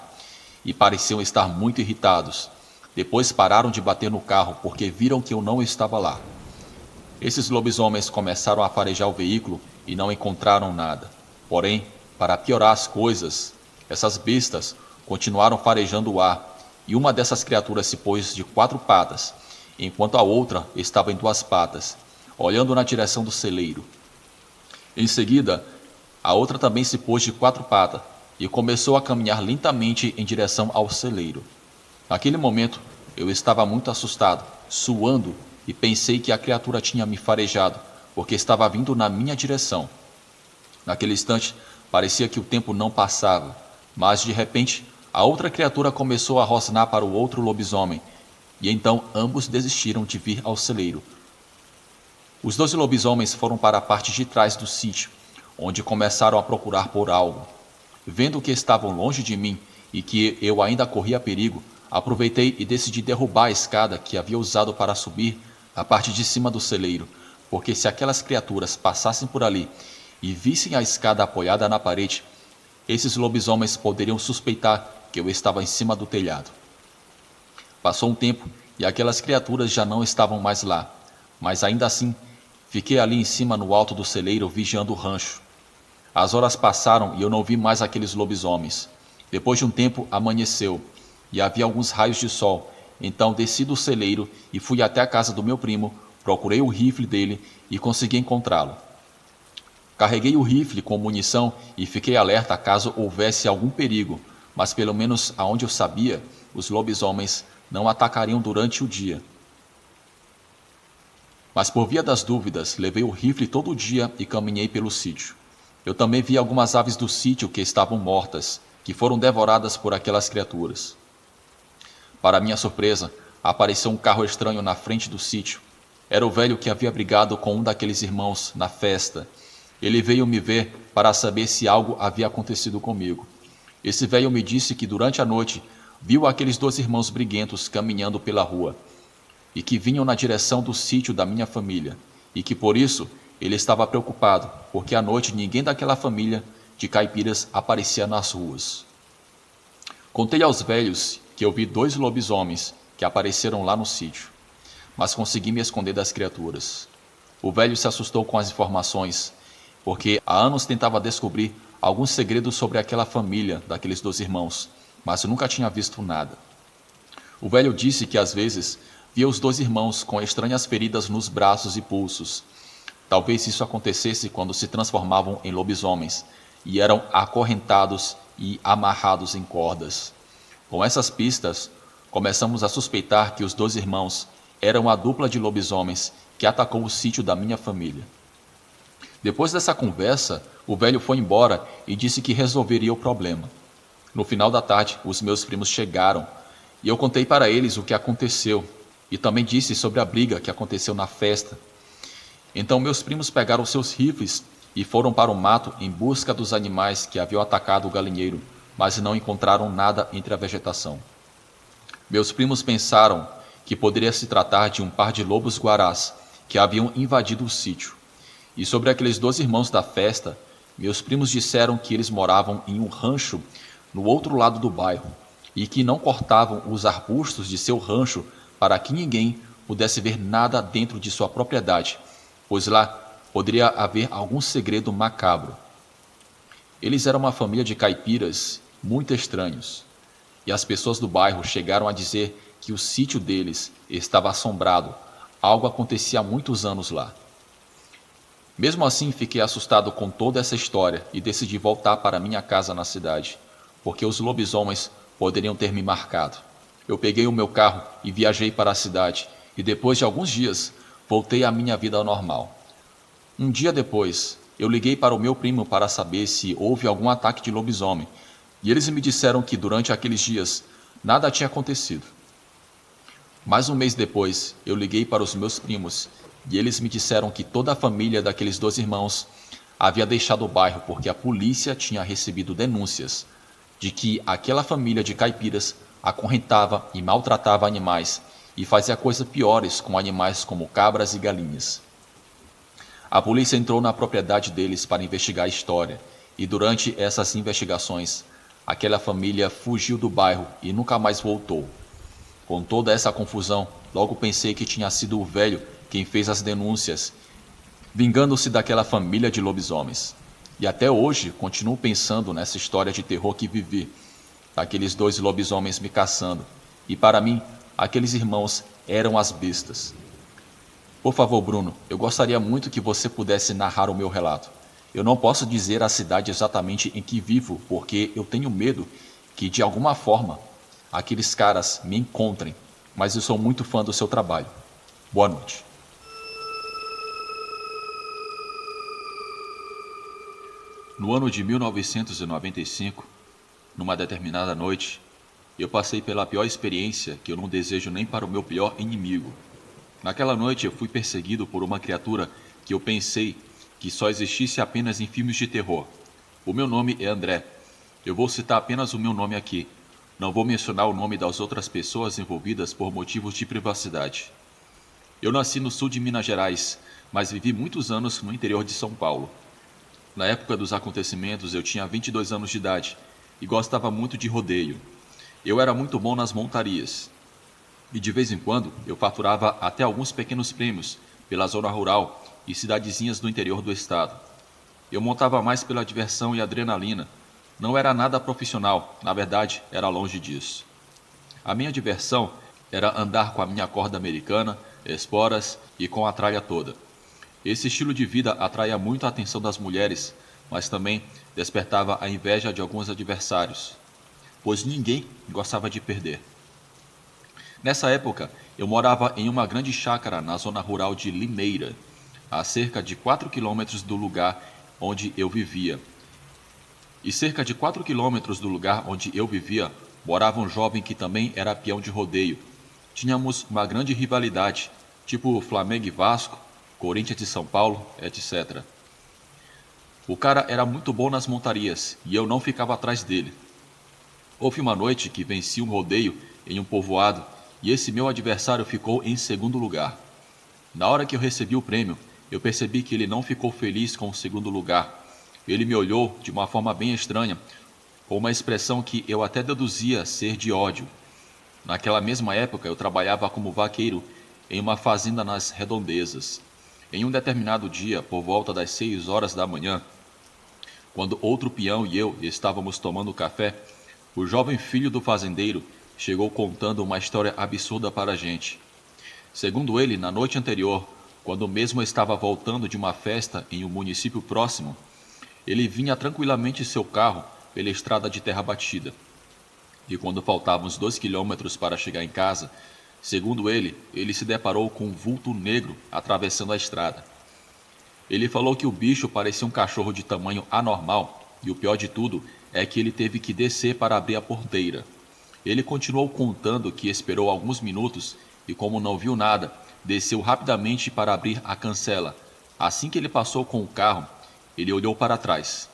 e pareciam estar muito irritados. Depois pararam de bater no carro porque viram que eu não estava lá. Esses lobisomens começaram a farejar o veículo e não encontraram nada. Porém, para piorar as coisas, essas bestas continuaram farejando o ar, e uma dessas criaturas se pôs de 4 patas, enquanto a outra estava em 2 patas, olhando na direção do celeiro. Em seguida, a outra também se pôs de 4 patas e começou a caminhar lentamente em direção ao celeiro. Naquele momento, eu estava muito assustado, suando, e pensei que a criatura tinha me farejado, porque estava vindo na minha direção. Naquele instante, parecia que o tempo não passava, mas de repente, a outra criatura começou a rosnar para o outro lobisomem, e então ambos desistiram de vir ao celeiro. Os 12 lobisomens foram para a parte de trás do sítio, onde começaram a procurar por algo. Vendo que estavam longe de mim e que eu ainda corria perigo, aproveitei e decidi derrubar a escada que havia usado para subir a parte de cima do celeiro, porque se aquelas criaturas passassem por ali e vissem a escada apoiada na parede, esses lobisomens poderiam suspeitar que eu estava em cima do telhado. Passou um tempo e aquelas criaturas já não estavam mais lá, mas ainda assim fiquei ali em cima no alto do celeiro vigiando o rancho. As horas passaram e eu não vi mais aqueles lobisomens. Depois de um tempo amanheceu e havia alguns raios de sol. Então desci do celeiro e fui até a casa do meu primo, procurei o rifle dele e consegui encontrá-lo. Carreguei o rifle com munição e fiquei alerta caso houvesse algum perigo, mas pelo menos aonde eu sabia, os lobisomens não atacariam durante o dia. Mas por via das dúvidas, levei o rifle todo dia e caminhei pelo sítio. Eu também vi algumas aves do sítio que estavam mortas, que foram devoradas por aquelas criaturas. Para minha surpresa, apareceu um carro estranho na frente do sítio. Era o velho que havia brigado com um daqueles irmãos na festa. Ele veio me ver para saber se algo havia acontecido comigo. Esse velho me disse que durante a noite viu aqueles 2 irmãos briguentos caminhando pela rua e que vinham na direção do sítio da minha família e que por isso ele estava preocupado, porque à noite ninguém daquela família de caipiras aparecia nas ruas. Contei aos velhos que eu vi 2 lobisomens que apareceram lá no sítio, mas consegui me esconder das criaturas. O velho se assustou com as informações, porque há anos tentava descobrir alguns segredos sobre aquela família daqueles 2 irmãos, mas nunca tinha visto nada. O velho disse que às vezes via os 2 irmãos com estranhas feridas nos braços e pulsos. Talvez isso acontecesse quando se transformavam em lobisomens e eram acorrentados e amarrados em cordas. Com essas pistas, começamos a suspeitar que os 2 irmãos eram a dupla de lobisomens que atacou o sítio da minha família. Depois dessa conversa, o velho foi embora e disse que resolveria o problema. No final da tarde, os meus primos chegaram e eu contei para eles o que aconteceu e também disse sobre a briga que aconteceu na festa. Então meus primos pegaram seus rifles e foram para o mato em busca dos animais que haviam atacado o galinheiro, mas não encontraram nada entre a vegetação. Meus primos pensaram que poderia se tratar de um par de lobos-guarás que haviam invadido o sítio. E sobre aqueles 2 irmãos da festa, meus primos disseram que eles moravam em um rancho no outro lado do bairro e que não cortavam os arbustos de seu rancho para que ninguém pudesse ver nada dentro de sua propriedade, pois lá poderia haver algum segredo macabro. Eles eram uma família de caipiras muito estranhos, e as pessoas do bairro chegaram a dizer que o sítio deles estava assombrado, algo acontecia há muitos anos lá. Mesmo assim, fiquei assustado com toda essa história e decidi voltar para minha casa na cidade, porque os lobisomens poderiam ter me marcado. Eu peguei o meu carro e viajei para a cidade, e depois de alguns dias, voltei à minha vida normal. Um dia depois, eu liguei para o meu primo para saber se houve algum ataque de lobisomem, e eles me disseram que durante aqueles dias nada tinha acontecido. Mais um mês depois, eu liguei para os meus primos, e eles me disseram que toda a família daqueles 2 irmãos havia deixado o bairro porque a polícia tinha recebido denúncias de que aquela família de caipiras acorrentava e maltratava animais e fazia coisas piores com animais como cabras e galinhas. A polícia entrou na propriedade deles para investigar a história, e durante essas investigações, aquela família fugiu do bairro e nunca mais voltou. Com toda essa confusão, logo pensei que tinha sido o velho quem fez as denúncias, vingando-se daquela família de lobisomens. E até hoje continuo pensando nessa história de terror que vivi, aqueles 2 lobisomens me caçando, e para mim, aqueles irmãos eram as bestas. Por favor, Bruno, eu gostaria muito que você pudesse narrar o meu relato. Eu não posso dizer a cidade exatamente em que vivo, porque eu tenho medo que, de alguma forma, aqueles caras me encontrem, mas eu sou muito fã do seu trabalho. Boa noite. No ano de 1995, numa determinada noite, eu passei pela pior experiência que eu não desejo nem para o meu pior inimigo. Naquela noite eu fui perseguido por uma criatura que eu pensei que só existisse apenas em filmes de terror. O meu nome é André. Eu vou citar apenas o meu nome aqui. Não vou mencionar o nome das outras pessoas envolvidas por motivos de privacidade. Eu nasci no sul de Minas Gerais, mas vivi muitos anos no interior de São Paulo. Na época dos acontecimentos eu tinha 22 anos de idade e gostava muito de rodeio. Eu era muito bom nas montarias. E de vez em quando eu faturava até alguns pequenos prêmios pela zona rural e cidadezinhas do interior do estado. Eu montava mais pela diversão e adrenalina. Não era nada profissional, na verdade, era longe disso. A minha diversão era andar com a minha corda americana, esporas e com a tralha toda. Esse estilo de vida atraía muito a atenção das mulheres, mas também despertava a inveja de alguns adversários, pois ninguém gostava de perder. Nessa época, eu morava em uma grande chácara na zona rural de Limeira, a cerca de 4 quilômetros do lugar onde eu vivia. E cerca de 4 quilômetros do lugar onde eu vivia, morava um jovem que também era peão de rodeio. Tínhamos uma grande rivalidade, tipo Flamengo e Vasco, Corinthians e São Paulo, etc. O cara era muito bom nas montarias e eu não ficava atrás dele. Houve uma noite que venci um rodeio em um povoado e esse meu adversário ficou em segundo lugar. Na hora que eu recebi o prêmio, eu percebi que ele não ficou feliz com o segundo lugar. Ele me olhou de uma forma bem estranha, com uma expressão que eu até deduzia ser de ódio. Naquela mesma época, eu trabalhava como vaqueiro em uma fazenda nas redondezas. Em um determinado dia, por volta das 6 horas da manhã, quando outro peão e eu estávamos tomando café, o jovem filho do fazendeiro chegou contando uma história absurda para a gente. Segundo ele, na noite anterior, quando mesmo estava voltando de uma festa em um município próximo, ele vinha tranquilamente em seu carro pela estrada de terra batida. E quando faltavam uns 2 quilômetros para chegar em casa, segundo ele se deparou com um vulto negro atravessando a estrada. Ele falou que o bicho parecia um cachorro de tamanho anormal, e o pior de tudo é que ele teve que descer para abrir a porteira. Ele continuou contando que esperou alguns minutos e, como não viu nada, desceu rapidamente para abrir a cancela. Assim que ele passou com o carro, ele olhou para trás.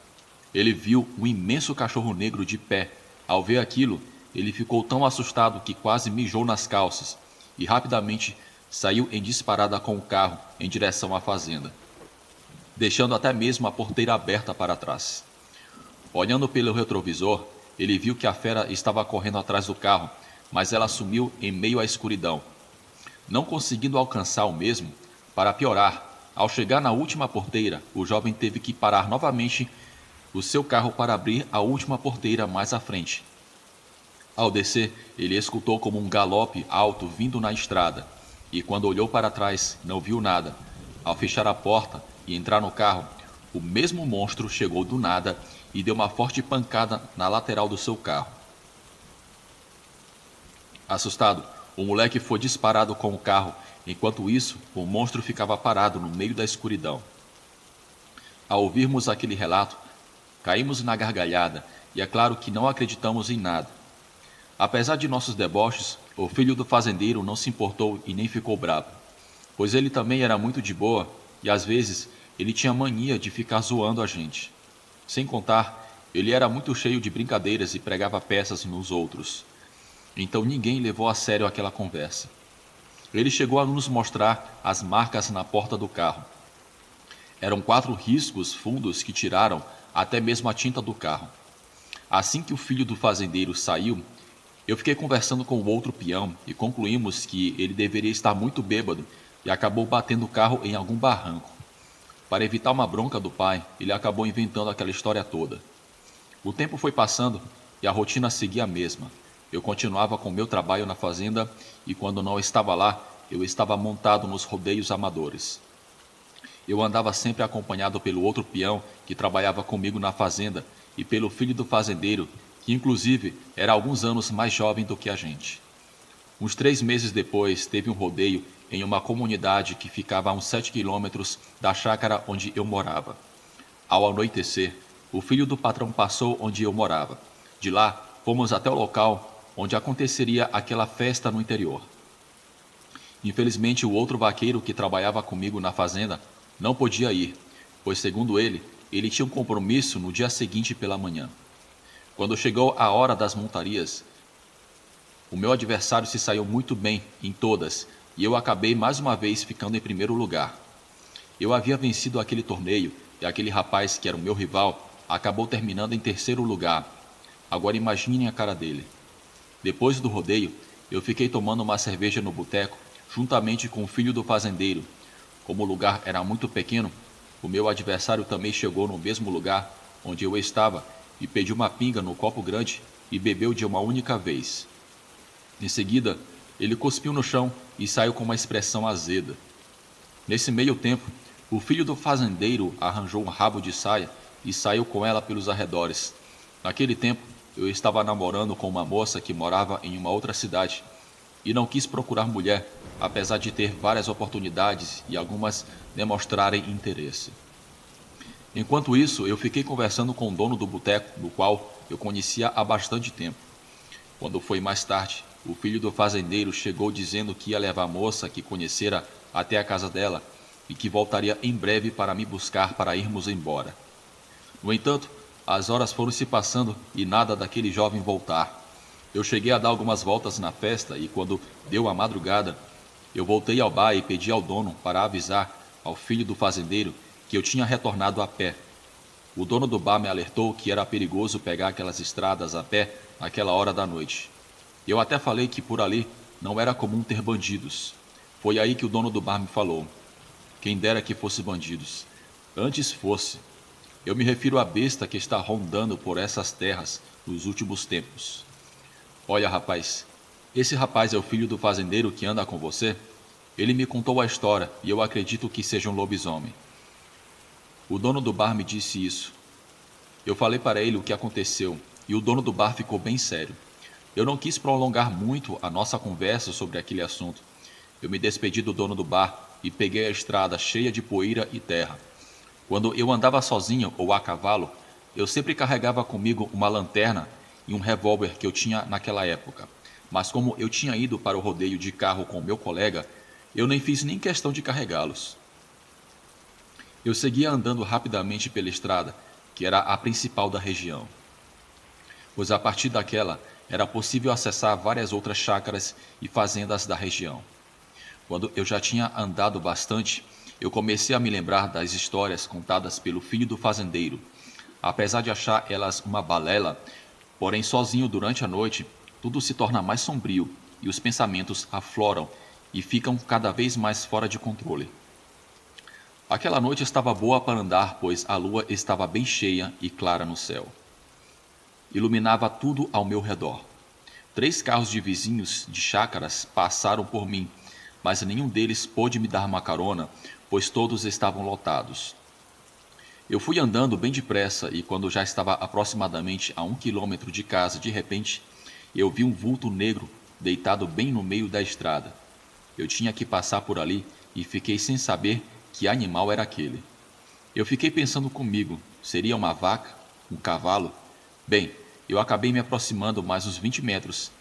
Ele viu um imenso cachorro negro de pé. Ao ver aquilo, ele ficou tão assustado que quase mijou nas calças e rapidamente saiu em disparada com o carro em direção à fazenda, deixando até mesmo a porteira aberta para trás. Olhando pelo retrovisor, ele viu que a fera estava correndo atrás do carro, mas ela sumiu em meio à escuridão. Não conseguindo alcançar o mesmo, para piorar, ao chegar na última porteira, o jovem teve que parar novamente o seu carro para abrir a última porteira mais à frente. Ao descer, ele escutou como um galope alto vindo na estrada, e quando olhou para trás, não viu nada. Ao fechar a porta e entrar no carro, o mesmo monstro chegou do nada e deu uma forte pancada na lateral do seu carro. Assustado, o moleque foi disparado com o carro. Enquanto isso, o monstro ficava parado no meio da escuridão. Ao ouvirmos aquele relato, caímos na gargalhada e é claro que não acreditamos em nada. Apesar de nossos deboches, o filho do fazendeiro não se importou e nem ficou bravo, pois ele também era muito de boa e às vezes ele tinha mania de ficar zoando a gente. Sem contar, ele era muito cheio de brincadeiras e pregava peças nos outros. Então ninguém levou a sério aquela conversa. Ele chegou a nos mostrar as marcas na porta do carro. Eram 4 riscos fundos que tiraram até mesmo a tinta do carro. Assim que o filho do fazendeiro saiu, eu fiquei conversando com o outro peão e concluímos que ele deveria estar muito bêbado e acabou batendo o carro em algum barranco. Para evitar uma bronca do pai, ele acabou inventando aquela história toda. O tempo foi passando e a rotina seguia a mesma. Eu continuava com meu trabalho na fazenda e quando não estava lá, eu estava montado nos rodeios amadores. Eu andava sempre acompanhado pelo outro peão que trabalhava comigo na fazenda e pelo filho do fazendeiro, que inclusive era alguns anos mais jovem do que a gente. Uns 3 meses depois, teve um rodeio em uma comunidade que ficava a uns 7 quilômetros da chácara onde eu morava. Ao anoitecer, o filho do patrão passou onde eu morava. De lá, fomos até o local onde aconteceria aquela festa no interior. Infelizmente, o outro vaqueiro que trabalhava comigo na fazenda não podia ir, pois, segundo ele tinha um compromisso no dia seguinte pela manhã. Quando chegou a hora das montarias, o meu adversário se saiu muito bem em todas e eu acabei mais uma vez ficando em primeiro lugar. Eu havia vencido aquele torneio e aquele rapaz que era o meu rival acabou terminando em terceiro lugar. Agora imaginem a cara dele. Depois do rodeio, eu fiquei tomando uma cerveja no boteco juntamente com o filho do fazendeiro. Como o lugar era muito pequeno, o meu adversário também chegou no mesmo lugar onde eu estava e pediu uma pinga no copo grande e bebeu de uma única vez. Em seguida, ele cuspiu no chão e saiu com uma expressão azeda. Nesse meio tempo, o filho do fazendeiro arranjou um rabo de saia e saiu com ela pelos arredores. Naquele tempo, eu estava namorando com uma moça que morava em uma outra cidade e não quis procurar mulher, apesar de ter várias oportunidades e algumas demonstrarem interesse. Enquanto isso, eu fiquei conversando com o dono do boteco, do qual eu conhecia há bastante tempo. Quando foi mais tarde, o filho do fazendeiro chegou dizendo que ia levar a moça que conhecera até a casa dela e que voltaria em breve para me buscar para irmos embora. No entanto, as horas foram se passando e nada daquele jovem voltar. Eu cheguei a dar algumas voltas na festa e quando deu a madrugada, eu voltei ao bar e pedi ao dono para avisar ao filho do fazendeiro que eu tinha retornado a pé. O dono do bar me alertou que era perigoso pegar aquelas estradas a pé naquela hora da noite. Eu até falei que por ali não era comum ter bandidos. Foi aí que o dono do bar me falou: quem dera que fosse bandidos. Antes fosse. Eu me refiro à besta que está rondando por essas terras nos últimos tempos. Olha, rapaz, esse rapaz é o filho do fazendeiro que anda com você? Ele me contou a história e eu acredito que seja um lobisomem. O dono do bar me disse isso. Eu falei para ele o que aconteceu e o dono do bar ficou bem sério. Eu não quis prolongar muito a nossa conversa sobre aquele assunto. Eu me despedi do dono do bar e peguei a estrada cheia de poeira e terra. Quando eu andava sozinho ou a cavalo, eu sempre carregava comigo uma lanterna e um revólver que eu tinha naquela época. Mas como eu tinha ido para o rodeio de carro com meu colega, eu nem fiz nem questão de carregá-los. Eu seguia andando rapidamente pela estrada, que era a principal da região, pois a partir daquela era possível acessar várias outras chácaras e fazendas da região. Quando eu já tinha andado bastante, eu comecei a me lembrar das histórias contadas pelo filho do fazendeiro. Apesar de achar elas uma balela, porém sozinho durante a noite, tudo se torna mais sombrio e os pensamentos afloram e ficam cada vez mais fora de controle. Aquela noite estava boa para andar, pois a lua estava bem cheia e clara no céu. Iluminava tudo ao meu redor. 3 carros de vizinhos de chácaras passaram por mim, mas nenhum deles pôde me dar uma carona, pois todos estavam lotados. Eu fui andando bem depressa e quando já estava aproximadamente a 1 quilômetro de casa, de repente, eu vi um vulto negro deitado bem no meio da estrada. Eu tinha que passar por ali e fiquei sem saber que animal era aquele. Eu fiquei pensando comigo, seria uma vaca? Um cavalo? Bem, eu acabei me aproximando mais uns 20 metros,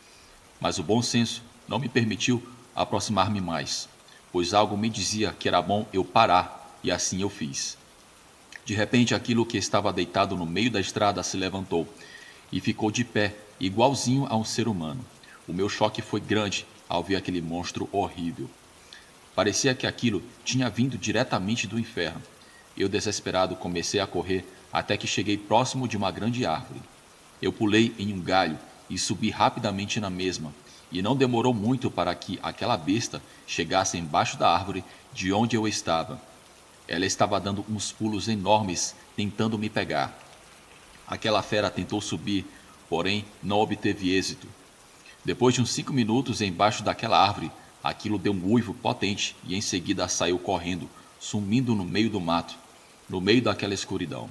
mas o bom senso não me permitiu aproximar-me mais, pois algo me dizia que era bom eu parar, e assim eu fiz. De repente, aquilo que estava deitado no meio da estrada se levantou e ficou de pé, igualzinho a um ser humano. O meu choque foi grande ao ver aquele monstro horrível. Parecia que aquilo tinha vindo diretamente do inferno. Eu, desesperado, comecei a correr até que cheguei próximo de uma grande árvore. Eu pulei em um galho e subi rapidamente na mesma, e não demorou muito para que aquela besta chegasse embaixo da árvore de onde eu estava. Ela estava dando uns pulos enormes, tentando me pegar. Aquela fera tentou subir, porém não obteve êxito. Depois de uns 5 minutos embaixo daquela árvore, aquilo deu um uivo potente e em seguida saiu correndo, sumindo no meio do mato, no meio daquela escuridão.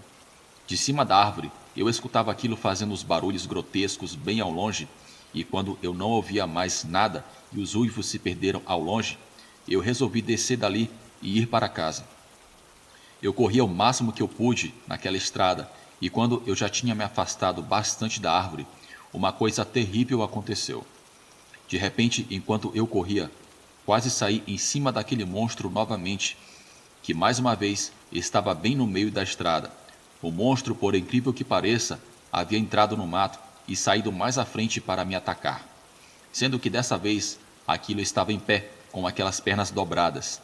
De cima da árvore, eu escutava aquilo fazendo os barulhos grotescos bem ao longe, e quando eu não ouvia mais nada e os uivos se perderam ao longe, eu resolvi descer dali e ir para casa. Eu corri ao máximo que eu pude naquela estrada, e quando eu já tinha me afastado bastante da árvore, uma coisa terrível aconteceu. De repente, enquanto eu corria, quase saí em cima daquele monstro novamente, que mais uma vez estava bem no meio da estrada. O monstro, por incrível que pareça, havia entrado no mato e saído mais à frente para me atacar, sendo que dessa vez aquilo estava em pé, com aquelas pernas dobradas.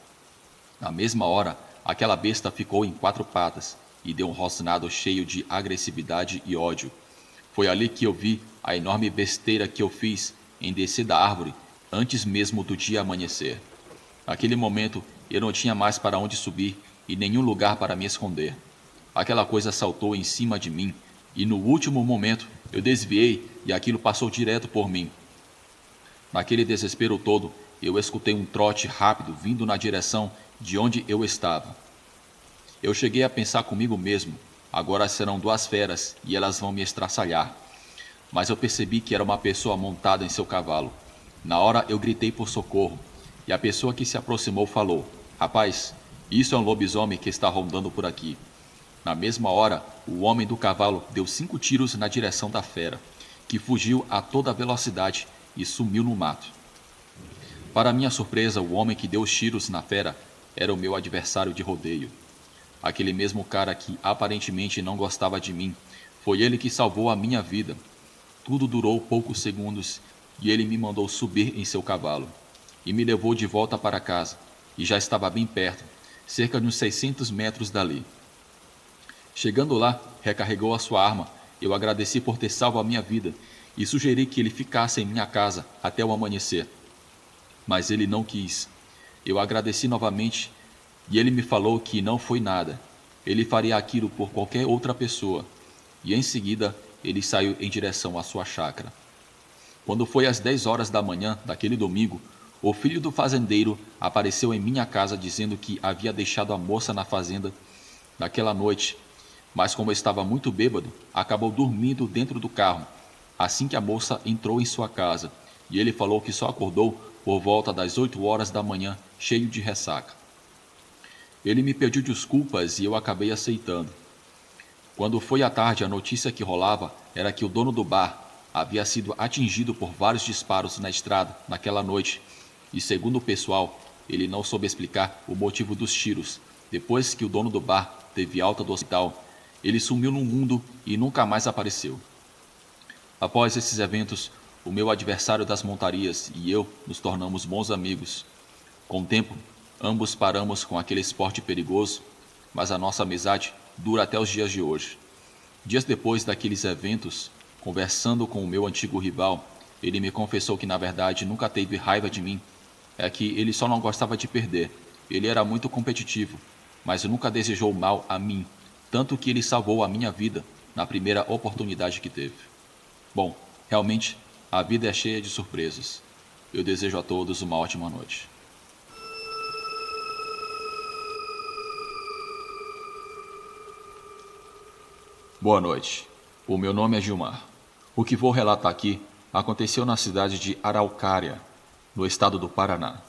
Na mesma hora, aquela besta ficou em 4 patas e deu um rosnado cheio de agressividade e ódio. Foi ali que eu vi a enorme besteira que eu fiz em descer da árvore antes mesmo do dia amanhecer. Naquele momento, eu não tinha mais para onde subir e nenhum lugar para me esconder. Aquela coisa saltou em cima de mim e no último momento eu desviei e aquilo passou direto por mim. Naquele desespero todo, eu escutei um trote rápido vindo na direção de onde eu estava. Eu cheguei a pensar comigo mesmo, agora serão 2 feras e elas vão me estraçalhar. Mas eu percebi que era uma pessoa montada em seu cavalo. Na hora eu gritei por socorro, e a pessoa que se aproximou falou: "Rapaz, isso é um lobisomem que está rondando por aqui." Na mesma hora, o homem do cavalo deu 5 tiros na direção da fera, que fugiu a toda velocidade e sumiu no mato. Para minha surpresa, o homem que deu os tiros na fera era o meu adversário de rodeio. Aquele mesmo cara que aparentemente não gostava de mim. Foi ele que salvou a minha vida. Tudo durou poucos segundos e ele me mandou subir em seu cavalo e me levou de volta para casa, e já estava bem perto, cerca de uns 600 metros dali. Chegando lá, recarregou a sua arma. Eu agradeci por ter salvo a minha vida e sugeri que ele ficasse em minha casa até o amanhecer. Mas ele não quis. Eu agradeci novamente e ele me falou que não foi nada. Ele faria aquilo por qualquer outra pessoa. E em seguida, ele saiu em direção à sua chácara. Quando foi às 10 horas da manhã daquele domingo, o filho do fazendeiro apareceu em minha casa dizendo que havia deixado a moça na fazenda naquela noite, mas como estava muito bêbado, acabou dormindo dentro do carro assim que a moça entrou em sua casa, e ele falou que só acordou por volta das 8 horas da manhã, cheio de ressaca. Ele me pediu desculpas e eu acabei aceitando. Quando foi à tarde, a notícia que rolava era que o dono do bar havia sido atingido por vários disparos na estrada naquela noite, e segundo o pessoal, ele não soube explicar o motivo dos tiros. Depois que o dono do bar teve alta do hospital, ele sumiu no mundo e nunca mais apareceu. Após esses eventos, o meu adversário das montarias e eu nos tornamos bons amigos. Com o tempo, ambos paramos com aquele esporte perigoso, mas a nossa amizade dura até os dias de hoje. Dias depois daqueles eventos, conversando com o meu antigo rival, ele me confessou que na verdade nunca teve raiva de mim. É que ele só não gostava de perder. Ele era muito competitivo, mas nunca desejou mal a mim, tanto que ele salvou a minha vida na primeira oportunidade que teve. Bom, realmente, a vida é cheia de surpresas. Eu desejo a todos uma ótima noite. Boa noite. O meu nome é Gilmar. O que vou relatar aqui aconteceu na cidade de Araucária, no estado do Paraná.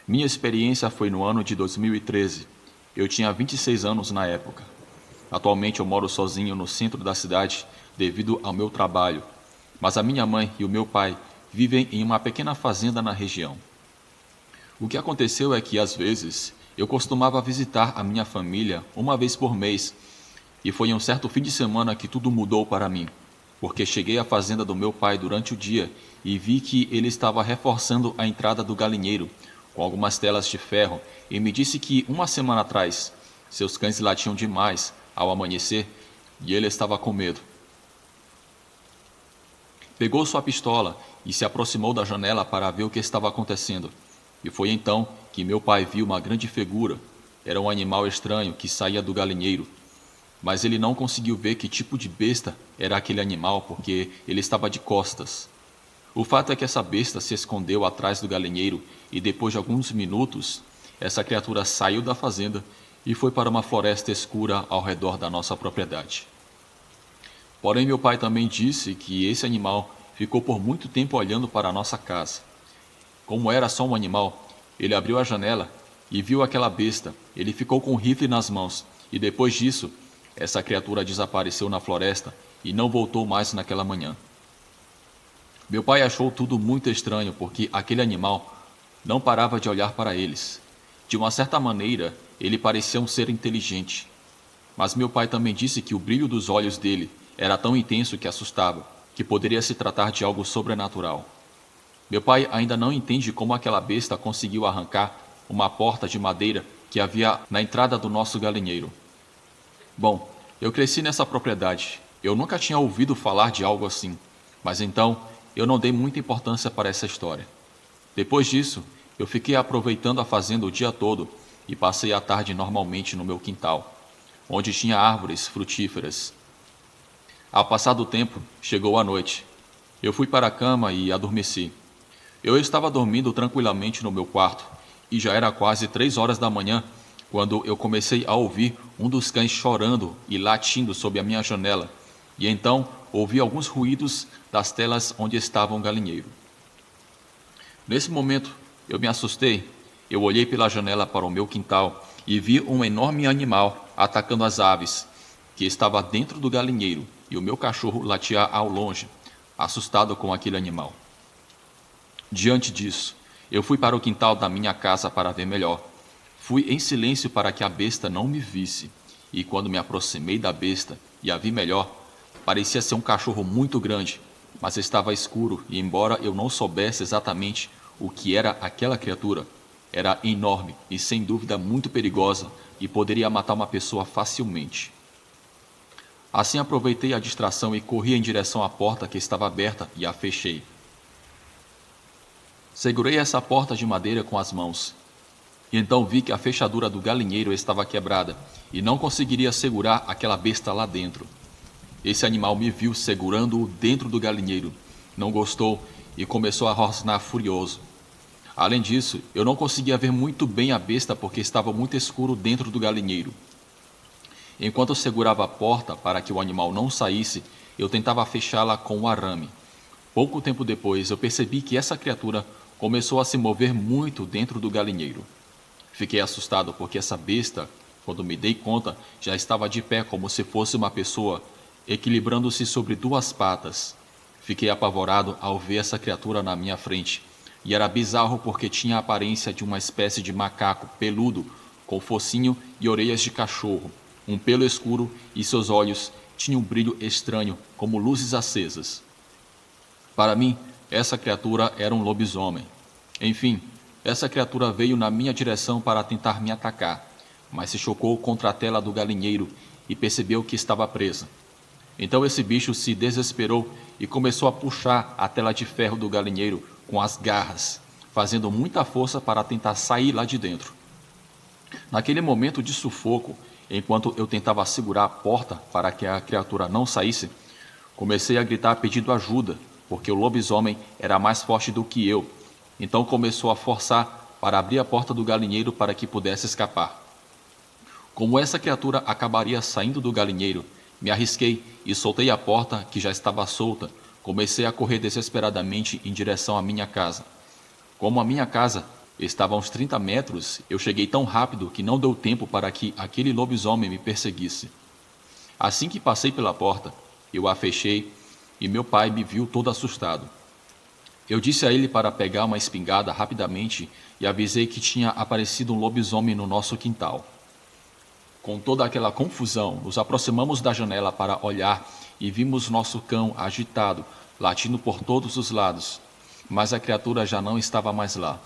Minha experiência foi no ano de 2013. Eu tinha 26 anos na época. Atualmente eu moro sozinho no centro da cidade devido ao meu trabalho, mas a minha mãe e o meu pai vivem em uma pequena fazenda na região. O que aconteceu é que, às vezes, eu costumava visitar a minha família uma vez por mês, e foi em um certo fim de semana que tudo mudou para mim, porque cheguei à fazenda do meu pai durante o dia e vi que ele estava reforçando a entrada do galinheiro com algumas telas de ferro e me disse que uma semana atrás seus cães latiam demais ao amanhecer e ele estava com medo. Pegou sua pistola e se aproximou da janela para ver o que estava acontecendo. E foi então que meu pai viu uma grande figura. Era um animal estranho que saía do galinheiro. Mas ele não conseguiu ver que tipo de besta era aquele animal porque ele estava de costas. O fato é que essa besta se escondeu atrás do galinheiro e depois de alguns minutos, essa criatura saiu da fazenda e foi para uma floresta escura ao redor da nossa propriedade. Porém, meu pai também disse que esse animal ficou por muito tempo olhando para a nossa casa. Como era só um animal, ele abriu a janela e viu aquela besta. Ele ficou com um rifle nas mãos e depois disso, essa criatura desapareceu na floresta e não voltou mais naquela manhã. Meu pai achou tudo muito estranho porque aquele animal Não parava de olhar para eles. De uma certa maneira, ele parecia um ser inteligente. Mas meu pai também disse que o brilho dos olhos dele era tão intenso que assustava, que poderia se tratar de algo sobrenatural. Meu pai ainda não entende como aquela besta conseguiu arrancar uma porta de madeira que havia na entrada do nosso galinheiro. Bom, eu cresci nessa propriedade. Eu nunca tinha ouvido falar de algo assim, mas então eu não dei muita importância para essa história. Depois disso, eu fiquei aproveitando a fazenda o dia todo e passei a tarde normalmente no meu quintal, onde tinha árvores frutíferas. Ao passar do tempo, chegou a noite. Eu fui para a cama e adormeci. Eu estava dormindo tranquilamente no meu quarto e já era quase 3 horas da manhã quando eu comecei a ouvir um dos cães chorando e latindo sob a minha janela, e então ouvi alguns ruídos das telas onde estava um galinheiro. Nesse momento, eu me assustei. Eu olhei pela janela para o meu quintal e vi um enorme animal atacando as aves, que estava dentro do galinheiro, e o meu cachorro latia ao longe, assustado com aquele animal. Diante disso, eu fui para o quintal da minha casa para ver melhor. Fui em silêncio para que a besta não me visse, e quando me aproximei da besta e a vi melhor, parecia ser um cachorro muito grande, mas estava escuro e, embora eu não soubesse exatamente o que era aquela criatura, era enorme e sem dúvida muito perigosa e poderia matar uma pessoa facilmente. Assim aproveitei a distração e corri em direção à porta que estava aberta e a fechei. Segurei essa porta de madeira com as mãos. E então vi que a fechadura do galinheiro estava quebrada e não conseguiria segurar aquela besta lá dentro. Esse animal me viu segurando-o dentro do galinheiro, não gostou e começou a rosnar furioso. Além disso, eu não conseguia ver muito bem a besta porque estava muito escuro dentro do galinheiro. Enquanto eu segurava a porta para que o animal não saísse, eu tentava fechá-la com um arame. Pouco tempo depois, eu percebi que essa criatura começou a se mover muito dentro do galinheiro. Fiquei assustado porque essa besta, quando me dei conta, já estava de pé como se fosse uma pessoa, equilibrando-se sobre 2 patas. Fiquei apavorado ao ver essa criatura na minha frente, e era bizarro porque tinha a aparência de uma espécie de macaco peludo, com focinho e orelhas de cachorro, um pelo escuro e seus olhos tinham um brilho estranho, como luzes acesas. Para mim, essa criatura era um lobisomem. Enfim, essa criatura veio na minha direção para tentar me atacar, mas se chocou contra a tela do galinheiro e percebeu que estava presa. Então esse bicho se desesperou e começou a puxar a tela de ferro do galinheiro com as garras, fazendo muita força para tentar sair lá de dentro. Naquele momento de sufoco, enquanto eu tentava segurar a porta para que a criatura não saísse, comecei a gritar pedindo ajuda, porque o lobisomem era mais forte do que eu. Então começou a forçar para abrir a porta do galinheiro para que pudesse escapar. Como essa criatura acabaria saindo do galinheiro, me arrisquei e soltei a porta que já estava solta. Comecei a correr desesperadamente em direção à minha casa. Como a minha casa estava a uns 30 metros, eu cheguei tão rápido que não deu tempo para que aquele lobisomem me perseguisse. Assim que passei pela porta, eu a fechei e meu pai me viu todo assustado. Eu disse a ele para pegar uma espingarda rapidamente e avisei que tinha aparecido um lobisomem no nosso quintal. Com toda aquela confusão, nos aproximamos da janela para olhar e vimos nosso cão agitado, latindo por todos os lados, mas a criatura já não estava mais lá.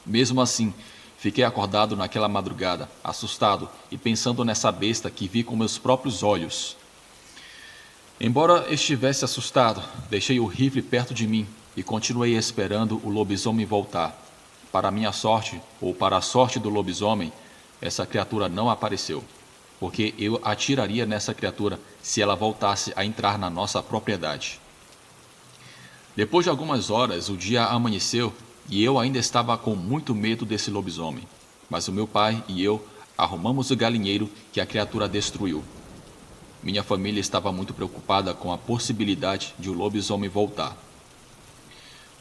Mesmo assim, fiquei acordado naquela madrugada, assustado e pensando nessa besta que vi com meus próprios olhos. Embora estivesse assustado, deixei o rifle perto de mim e continuei esperando o lobisomem voltar. Para minha sorte, ou para a sorte do lobisomem, essa criatura não apareceu, porque eu atiraria nessa criatura se ela voltasse a entrar na nossa propriedade. Depois de algumas horas, o dia amanheceu e eu ainda estava com muito medo desse lobisomem, mas o meu pai e eu arrumamos o galinheiro que a criatura destruiu. Minha família estava muito preocupada com a possibilidade de o lobisomem voltar.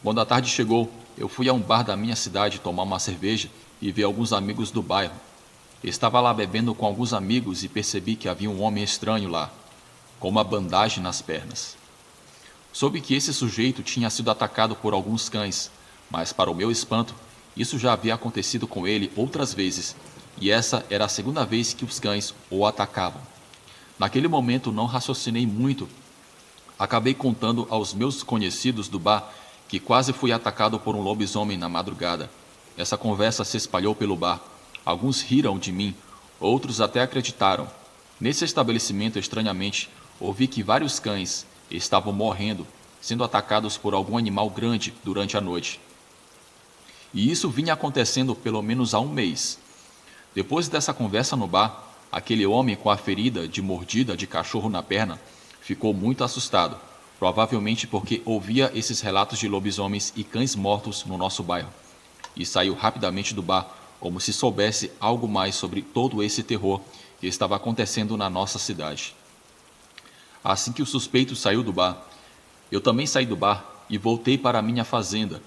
Quando a tarde chegou, eu fui a um bar da minha cidade tomar uma cerveja e vi alguns amigos do bairro. Estava lá bebendo com alguns amigos e percebi que havia um homem estranho lá, com uma bandagem nas pernas. Soube que esse sujeito tinha sido atacado por alguns cães, mas para o meu espanto, Isso já havia acontecido com ele outras vezes, e essa era a segunda vez que os cães o atacavam. Naquele momento não raciocinei muito. Acabei contando aos meus conhecidos do bar que quase fui atacado por um lobisomem na madrugada. Essa conversa se espalhou pelo bar. Alguns riram de mim, outros até acreditaram. Nesse estabelecimento, estranhamente, ouvi que vários cães estavam morrendo, sendo atacados por algum animal grande durante a noite. E isso vinha acontecendo pelo menos há um mês. Depois dessa conversa no bar, aquele homem com a ferida de mordida de cachorro na perna ficou muito assustado, provavelmente porque ouvia esses relatos de lobisomens e cães mortos no nosso bairro, e saiu rapidamente do bar como se soubesse algo mais sobre todo esse terror que estava acontecendo na nossa cidade. Assim que o suspeito saiu do bar, eu também saí do bar e voltei para a minha fazenda.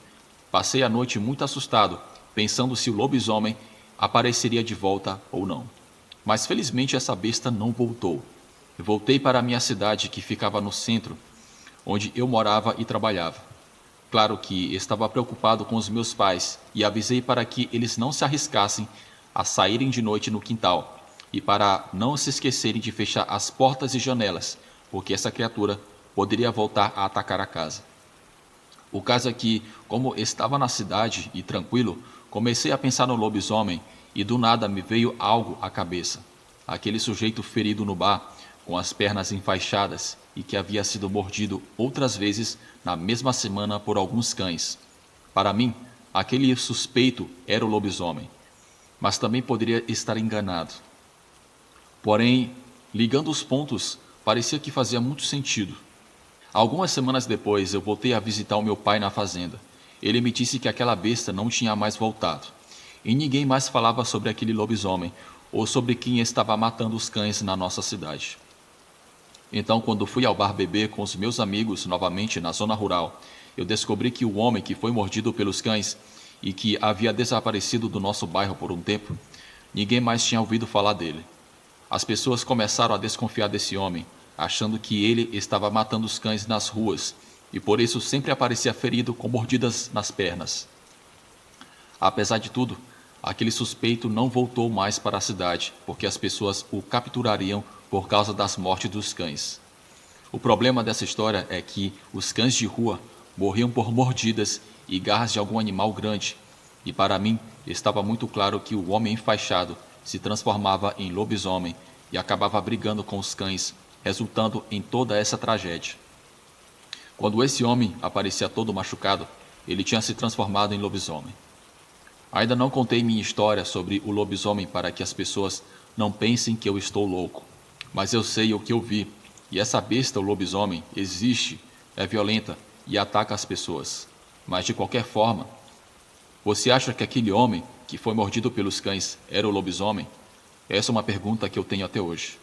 Passei a noite muito assustado, pensando se o lobisomem apareceria de volta ou não. Mas felizmente essa besta não voltou. Eu voltei para a minha cidade, que ficava no centro, onde eu morava e trabalhava. Claro que estava preocupado com os meus pais e avisei para que eles não se arriscassem a saírem de noite no quintal e para não se esquecerem de fechar as portas e janelas, porque essa criatura poderia voltar a atacar a casa. O caso é que, como estava na cidade e tranquilo, comecei a pensar no lobisomem e do nada me veio algo à cabeça. Aquele sujeito ferido no bar, com as pernas enfaixadas e que havia sido mordido outras vezes na mesma semana por alguns cães. Para mim, aquele suspeito era o lobisomem, mas também poderia estar enganado. Porém, ligando os pontos, parecia que fazia muito sentido. Algumas semanas depois, eu voltei a visitar o meu pai na fazenda. Ele me disse que aquela besta não tinha mais voltado, e ninguém mais falava sobre aquele lobisomem ou sobre quem estava matando os cães na nossa cidade. Então, quando fui ao bar beber com os meus amigos novamente na zona rural, eu descobri que o homem que foi mordido pelos cães e que havia desaparecido do nosso bairro por um tempo, ninguém mais tinha ouvido falar dele. As pessoas começaram a desconfiar desse homem, achando que ele estava matando os cães nas ruas e por isso sempre aparecia ferido com mordidas nas pernas. Apesar de tudo, aquele suspeito não voltou mais para a cidade, porque as pessoas o capturariam por causa das mortes dos cães. O problema dessa história é que os cães de rua morriam por mordidas e garras de algum animal grande, e para mim estava muito claro que o homem enfaixado se transformava em lobisomem e acabava brigando com os cães, resultando em toda essa tragédia. Quando esse homem aparecia todo machucado, ele tinha se transformado em lobisomem. Ainda não contei minha história sobre o lobisomem para que as pessoas não pensem que eu estou louco, mas eu sei o que eu vi, e essa besta, o lobisomem, existe, é violenta e ataca as pessoas. Mas de qualquer forma, você acha que aquele homem que foi mordido pelos cães era o lobisomem? Essa é uma pergunta que eu tenho até hoje.